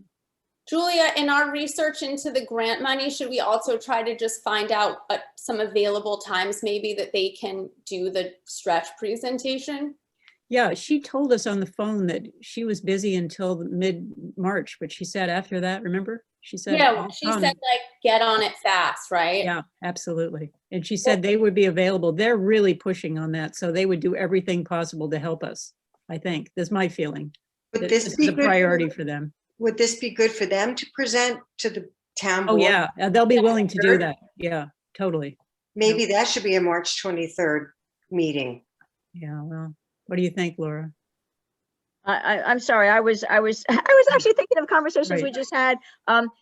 Speaker 1: Julia, in our research into the grant money, should we also try to just find out some available times maybe that they can do the stretch presentation?
Speaker 5: Yeah, she told us on the phone that she was busy until mid-March, but she said after that, remember? She said,
Speaker 1: Yeah,
Speaker 5: "I'll
Speaker 1: she
Speaker 5: come."
Speaker 1: said like, get on it fast, right?
Speaker 5: Yeah, absolutely. And she said they would be available. They're really pushing on that. So they would do everything possible to help us, I think. That's my feeling.
Speaker 4: Would
Speaker 5: That
Speaker 4: this
Speaker 5: This
Speaker 4: be
Speaker 5: is a
Speaker 4: good
Speaker 5: priority for them.
Speaker 4: Would this be good for them to present to the town
Speaker 5: Oh,
Speaker 4: board?
Speaker 5: yeah, they'll be willing to do
Speaker 4: Sure.
Speaker 5: that. Yeah, totally.
Speaker 4: Maybe that should be a March 23rd meeting.
Speaker 5: Yeah, well, what do you think, Laura?
Speaker 8: I'm sorry. I was actually thinking of conversations we
Speaker 5: Right.
Speaker 8: just had.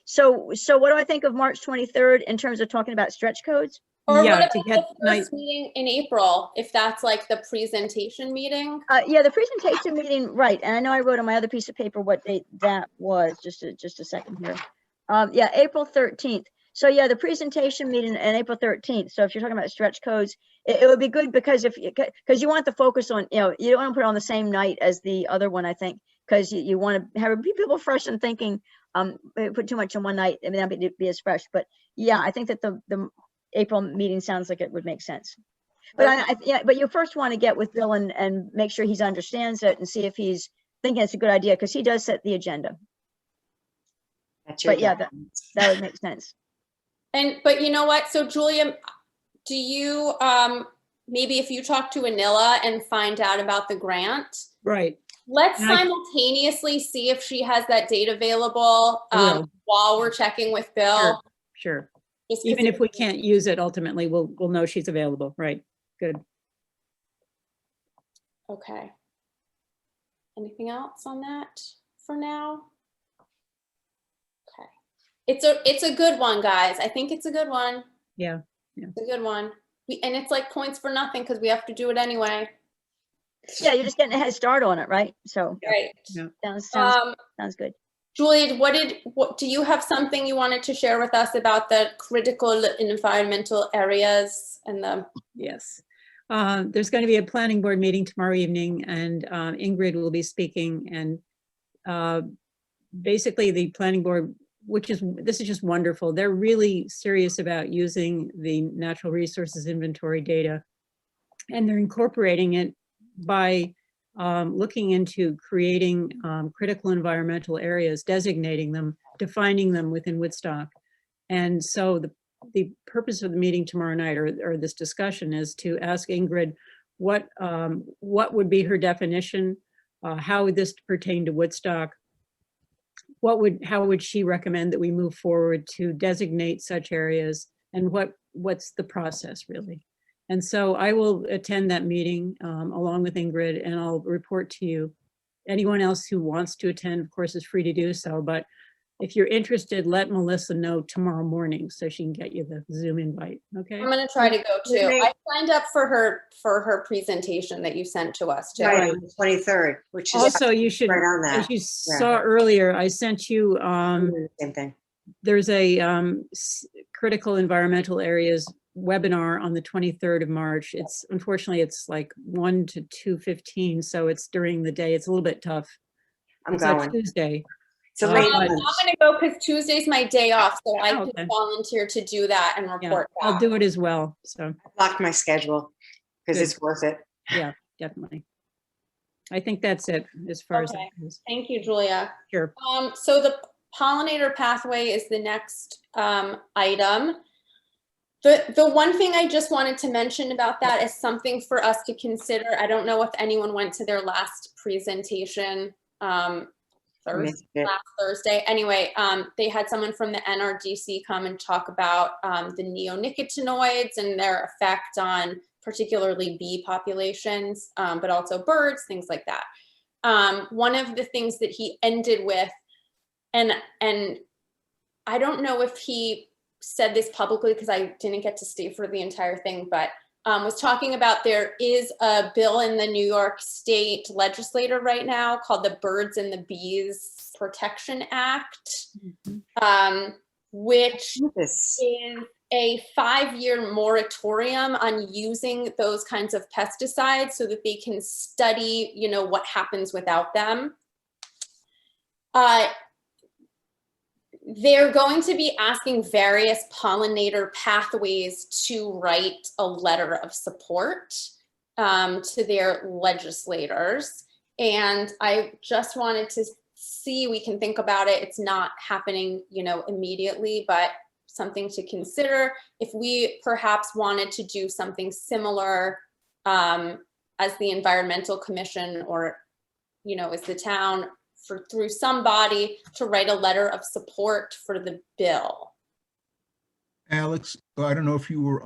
Speaker 8: So what do I think of March 23rd in terms of talking about stretch codes?
Speaker 1: Or
Speaker 5: Yeah,
Speaker 1: what
Speaker 5: to
Speaker 1: about
Speaker 5: get
Speaker 1: the first meeting in April, if that's like the presentation meeting?
Speaker 8: Yeah, the presentation meeting, right. And I know I wrote on my other piece of paper what date that was, just a second here. Yeah, April 13th. So yeah, the presentation meeting on April 13th. So if you're talking about stretch codes, it would be good because because you want the focus on, you don't want to put it on the same night as the other one, I think, because you want to have people fresh and thinking. Put too much in one night, I mean, that'd be as fresh. But yeah, I think that the April meeting sounds like it would make sense. But but you first want to get with Bill and make sure he understands it and see if he's thinking it's a good idea, because he does set the agenda. But yeah, that would make sense.
Speaker 1: But you know what? So Julia, do you, maybe if you talk to Anila and find out about the grant,
Speaker 5: Right.
Speaker 1: let's simultaneously see if she has that date available while we're checking with Bill.
Speaker 5: Sure. Even if we can't use it, ultimately, we'll know she's available. Right. Good.
Speaker 1: Okay. Anything else on that for now? Okay. It's a good one, guys. I think it's a good one.
Speaker 5: Yeah.
Speaker 1: It's a good one. And it's like points for nothing because we have to do it anyway.
Speaker 8: Yeah, you're just getting a head start on it, right? So
Speaker 1: right.
Speaker 5: Yeah.
Speaker 8: Sounds good.
Speaker 1: Julie, what do you have something you wanted to share with us about the critical environmental areas and the?
Speaker 5: Yes. There's going to be a planning board meeting tomorrow evening, and Ingrid will be speaking. And basically the planning board, this is just wonderful. They're really serious about using the natural resources inventory data, and they're incorporating it by looking into creating critical environmental areas, designating them, defining them within Woodstock. And so the purpose of the meeting tomorrow night, or this discussion, is to ask Ingrid what would be her definition, how would this pertain to Woodstock, how would she recommend that we move forward to designate such areas, and what's the process really. And so I will attend that meeting along with Ingrid, and I'll report to you. Anyone else who wants to attend, of course, is free to do so. But if you're interested, let Melissa know tomorrow morning so she can get you the Zoom invite. Okay.
Speaker 1: I'm going to try to go too. I signed up for her presentation that you sent to us too.
Speaker 4: Right, on the 23rd, which is
Speaker 5: Also, you should,
Speaker 4: right on that.
Speaker 5: as you saw earlier, I sent you,
Speaker 4: same thing.
Speaker 5: there's a critical environmental areas webinar on the 23rd of March. Unfortunately, it's like 1 to 2:15, so it's during the day. It's a little bit tough. It's
Speaker 4: going.
Speaker 5: on Tuesday.
Speaker 4: So
Speaker 1: I'm going to go because Tuesday's my day off, so I can volunteer to do that and report back.
Speaker 5: I'll do it as well. So
Speaker 4: I blocked my schedule because it's worth it.
Speaker 5: Yeah, definitely. I think that's it as far as that goes.
Speaker 1: Thank you, Julia.
Speaker 5: Sure.
Speaker 1: So the pollinator pathway is the next item. The one thing I just wanted to mention about that is something for us to consider. I don't know if anyone went to their last presentation last Thursday. Anyway, they had someone from the NRDC come and talk about the neonicotinoids and their effect on particularly bee populations, but also birds, things like that. One of the things that he ended with, and I don't know if he said this publicly because I didn't get to stay for the entire thing, but was talking about there is a bill in the New York State legislature right now called the Birds and the Bees Protection Act, which is a 5-year moratorium on using those kinds of pesticides so that they can study, what happens without them. They're going to be asking various pollinator pathways to write a letter of support to their legislators. And I just wanted to see, we can think about it. It's not happening, immediately, but something to consider if we perhaps wanted to do something similar as the Environmental Commission or, as the town, through somebody to write a letter of support for the bill.
Speaker 6: Alex, I don't know if you were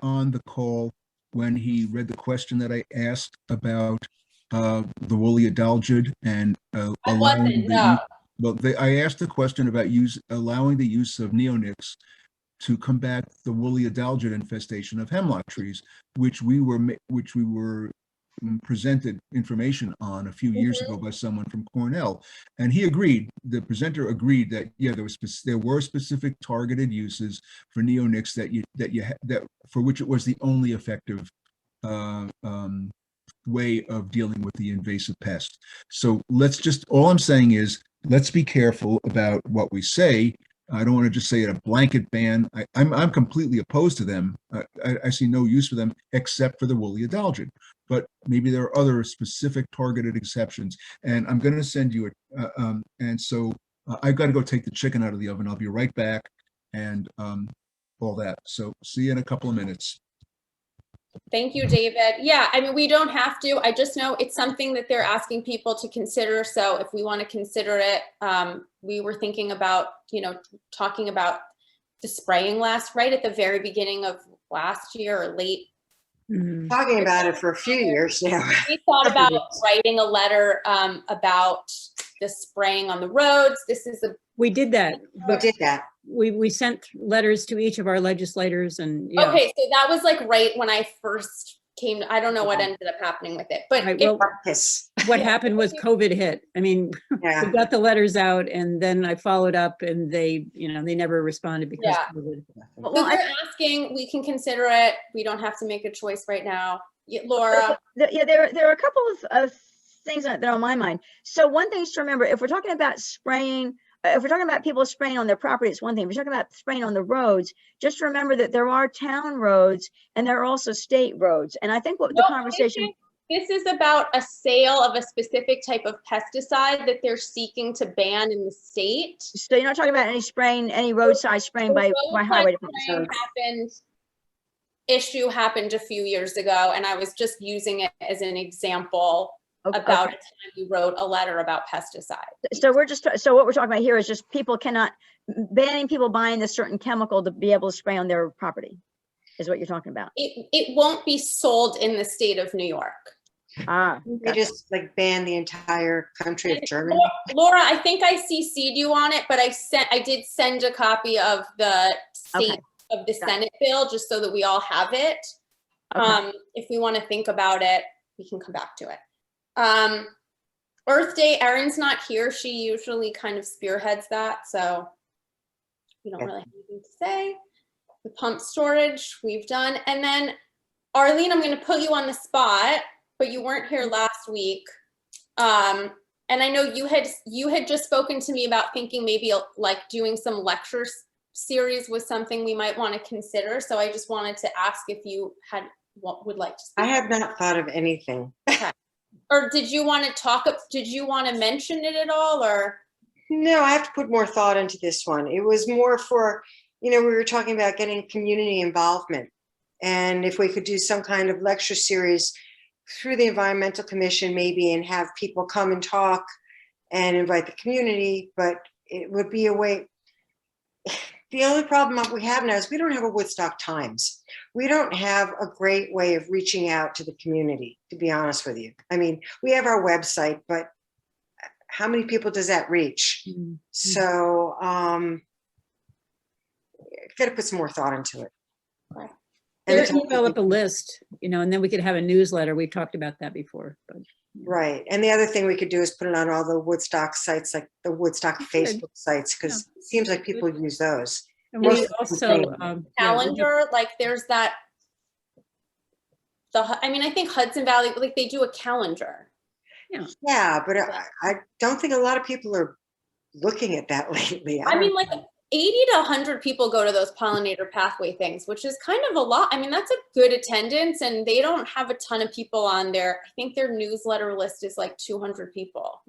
Speaker 6: on the call when he read the question that I asked about the woolly adelgid and allowing I asked the question about allowing the use of neonics to combat the woolly adelgid infestation of hemlock trees, which we were presented information on a few years ago by someone from Cornell, and he agreed. The presenter agreed that there were specific targeted uses for neonics that for which it was the only effective way of dealing with the invasive pest. So all I'm saying is, let's be careful about what we say. I don't want to just say a blanket ban. I'm completely opposed to them. I see no use for them except for the woolly adolgin. But maybe there are other specific targeted exceptions. And I'm going to send you and so I've got to go take the chicken out of the oven. I'll be right back, and all that. So see you in a couple of minutes.
Speaker 1: Thank you, David. Yeah, I mean, we don't have to. I just know it's something that they're asking people to consider. So if we want to consider it, we were thinking about, talking about the spraying right at the very beginning of last year or late.
Speaker 4: Talking about it for a few years now.
Speaker 1: We thought about writing a letter about the spraying on the roads.
Speaker 5: We did that.
Speaker 4: We did that.
Speaker 5: We sent letters to each of our legislators, and yeah.
Speaker 1: Okay, so that was like right when I first came. I don't know what ended up happening with it, but
Speaker 5: Right, well, what happened was COVID hit. I mean, we got the letters out, and then I followed up, and they never responded because COVID.
Speaker 1: Well, they're asking, we can consider it. We don't have to make a choice right now. Laura?
Speaker 8: Yeah, there are a couple of things that are on my mind. So one thing is to remember, if we're talking about spraying, if we're talking about people spraying on their property, it's one thing. If we're talking about spraying on the roads, just remember that there are town roads and there are also state roads. And I think what the conversation...
Speaker 1: This is about a sale of a specific type of pesticide that they're seeking to ban in the state.
Speaker 8: So you're not talking about any roadside spraying by highway department.
Speaker 1: Happened a few years ago, and I was just using it as an example about a time you wrote a letter about pesticides.
Speaker 8: So what we're talking about here is just banning people buying this certain chemical to be able to spray on their property, is what you're talking about.
Speaker 1: It won't be sold in the state of New York.
Speaker 4: They just ban the entire country of Germany.
Speaker 1: Laura, I think I CC'd you on it, but I did send a copy of the state of the Senate bill just so that we all have it. If we want to think about it, we can come back to it. Earth Day, Erin's not here. She usually kind of spearheads that, so we don't really have anything to say. The pump storage we've done, and then Arlene, I'm going to put you on the spot, but you weren't here last week, and I know you had just spoken to me about thinking maybe like doing some lecture series was something we might want to consider. So I just wanted to ask if you would like to speak.
Speaker 4: I have not thought of anything.
Speaker 1: Okay. Or did you want to mention it at all, or?
Speaker 4: No, I have to put more thought into this one. It was more for, we were talking about getting community involvement. And if we could do some kind of lecture series through the Environmental Commission maybe, and have people come and talk and invite the community, but it would be a way. The only problem we have now is we don't have a Woodstock Times. We don't have a great way of reaching out to the community, to be honest with you. I mean, we have our website, but how many people does that reach? Mm-hmm. So got to put some more thought into it.
Speaker 1: Right.
Speaker 5: And develop a list, and then we could have a newsletter. We've talked about that before. But,
Speaker 4: Right. And the other thing we could do is put it on all the Woodstock sites, like the Woodstock Facebook sites, because it seems like people use those.
Speaker 5: And we also
Speaker 1: calendar, like there's that. I think Hudson Valley, like they do a calendar.
Speaker 4: Yeah, but I don't think a lot of people are looking at that lately.
Speaker 1: I mean, like 80 to 100 people go to those pollinator pathway things, which is kind of a lot. I mean, that's a good attendance, and they don't have a ton of people on there. I think their newsletter list is like 200 people,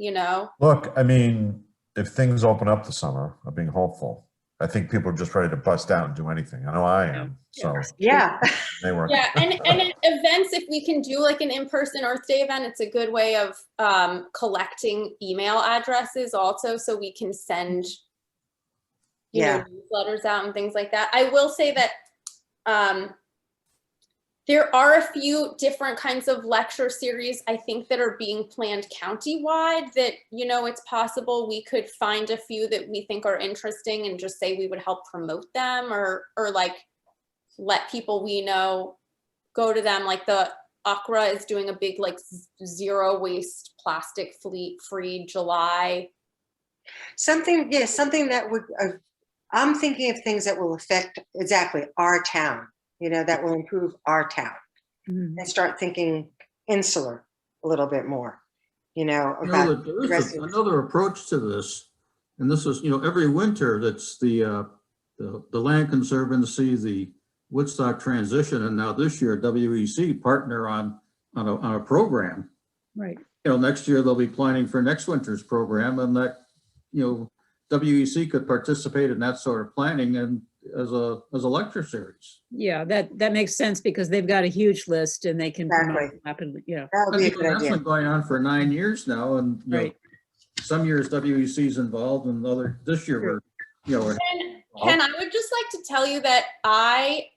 Speaker 2: Look, I mean, if things open up this summer, I'm being hopeful. I think people are just ready to bust out and do anything. I know I am. So
Speaker 4: yeah.
Speaker 2: They work.
Speaker 1: Yeah, and at events, if we can do like an in-person Earth Day event, it's a good way of collecting email addresses also, so we can send newsletters out and things like that. I will say that there are a few different kinds of lecture series, I think, that are being planned countywide that, it's possible we could find a few that we think are interesting and just say we would help promote them or like let people we know go to them. Like the Accra is doing a big like zero waste plastic free July.
Speaker 4: Something that would, I'm thinking of things that will affect exactly our town, that will improve our town.
Speaker 5: Mhm.
Speaker 4: and start thinking insular a little bit more,
Speaker 3: You know,
Speaker 4: about
Speaker 3: there
Speaker 4: the
Speaker 3: is
Speaker 4: rest of it.
Speaker 3: another approach to this, and this is, every winter, that's the Land Conservancy, the Woodstock Transition, and now this year WEC partner on a program.
Speaker 5: Right.
Speaker 3: Next year they'll be planning for next winter's program, and that, WEC could participate in that sort of planning and as a lecture series.
Speaker 5: Yeah, that makes sense because they've got a huge list and they can promote
Speaker 4: Exactly.
Speaker 5: rapidly. Yeah,
Speaker 4: That would be a good
Speaker 3: That's
Speaker 4: idea.
Speaker 3: been going on for 9 years now, and
Speaker 5: right.
Speaker 3: some years WEC's involved, and this year we're,
Speaker 1: Ken, I would just like to tell you that I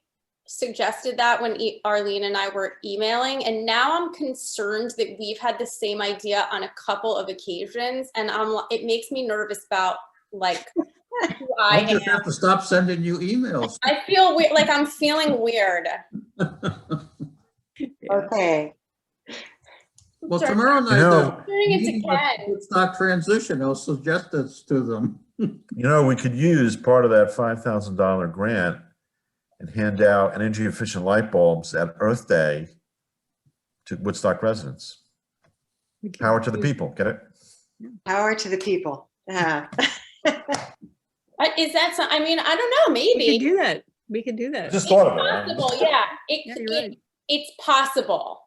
Speaker 1: suggested that when Arlene and I were emailing, and now I'm concerned that we've had the same idea on a couple of occasions, and it makes me nervous about like who I
Speaker 3: I'll just
Speaker 1: am.
Speaker 3: have to stop sending you emails.
Speaker 1: I feel weird, like I'm feeling weird.
Speaker 5: Yeah.
Speaker 4: Okay,
Speaker 3: Well,
Speaker 1: Sorry.
Speaker 3: tomorrow night,
Speaker 2: know-
Speaker 1: Turning it to
Speaker 3: meeting with
Speaker 1: Ken.
Speaker 3: Woodstock Transition, I'll suggest this to them.
Speaker 2: We could use part of that $5,000 grant and hand out energy efficient light bulbs at Earth Day to Woodstock residents.
Speaker 5: We can
Speaker 2: Power to the
Speaker 5: do-
Speaker 2: people, get it?
Speaker 4: power to the people.
Speaker 1: Is that I mean, I don't know,
Speaker 5: We
Speaker 1: maybe.
Speaker 5: can do that. We can do that.
Speaker 2: Just
Speaker 1: It's
Speaker 2: thought of it.
Speaker 1: possible, yeah.
Speaker 5: Yeah, you're right.
Speaker 1: It's possible.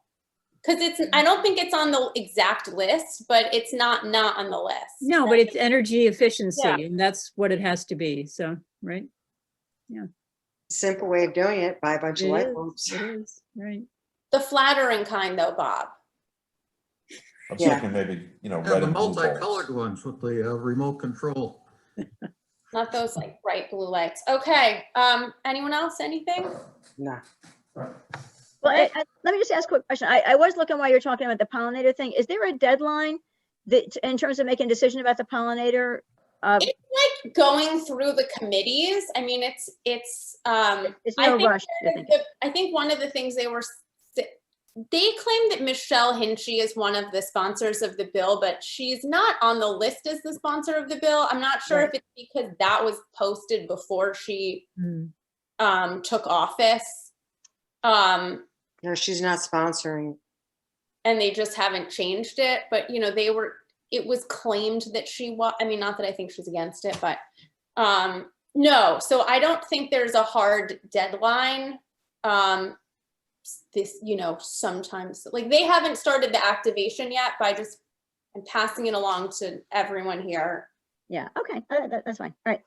Speaker 1: Because I don't think it's on the exact list, but it's not on the list.
Speaker 5: No, but it's energy efficiency
Speaker 1: Yeah.
Speaker 5: and that's what it has to be. So, right?
Speaker 4: Simple way of doing it, buy a bunch of
Speaker 5: It
Speaker 4: light
Speaker 5: is,
Speaker 4: bulbs.
Speaker 5: it is, right.
Speaker 1: The flattering kind though, Bob.
Speaker 2: I'm
Speaker 4: Yeah.
Speaker 2: thinking maybe, red
Speaker 3: The
Speaker 2: and blue bulbs.
Speaker 3: multicolored ones with the remote control.
Speaker 1: Not those like bright blue lights. Okay, anyone else, anything?
Speaker 4: No.
Speaker 8: Well, let me just ask a quick question. I was looking while you're talking about the pollinator thing. Is there a deadline that, in terms of making a decision about the pollinator?
Speaker 1: It's like going through the committees. I mean, it's
Speaker 8: It's
Speaker 1: I
Speaker 8: no
Speaker 1: think
Speaker 8: rush. I think.
Speaker 1: I think one of the things they claim that Michelle Hinchy is one of the sponsors of the bill, but she's not on the list as the sponsor of the bill. I'm not sure
Speaker 8: Right.
Speaker 1: if it's because that was posted before she
Speaker 5: Mm.
Speaker 1: took office.
Speaker 4: No, she's not sponsoring.
Speaker 1: And they just haven't changed it, but it was claimed that she was, I mean, not that I think she's against it, but no, so I don't think there's a hard deadline. This, sometimes like they haven't started the activation yet, but I'm passing it along to everyone here
Speaker 8: Yeah. Okay. That's fine. All right.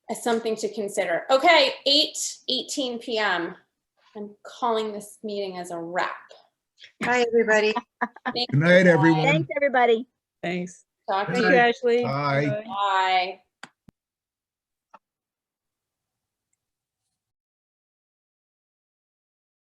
Speaker 1: as something to consider. Okay, 8:18 p.m. I'm calling this meeting as a wrap.
Speaker 4: Bye, everybody.
Speaker 6: Good night, everyone.
Speaker 8: Thanks, everybody.
Speaker 5: Thanks.
Speaker 1: Talk to
Speaker 5: Thank
Speaker 1: you.
Speaker 5: you, Ashley.
Speaker 6: Bye.
Speaker 1: Bye.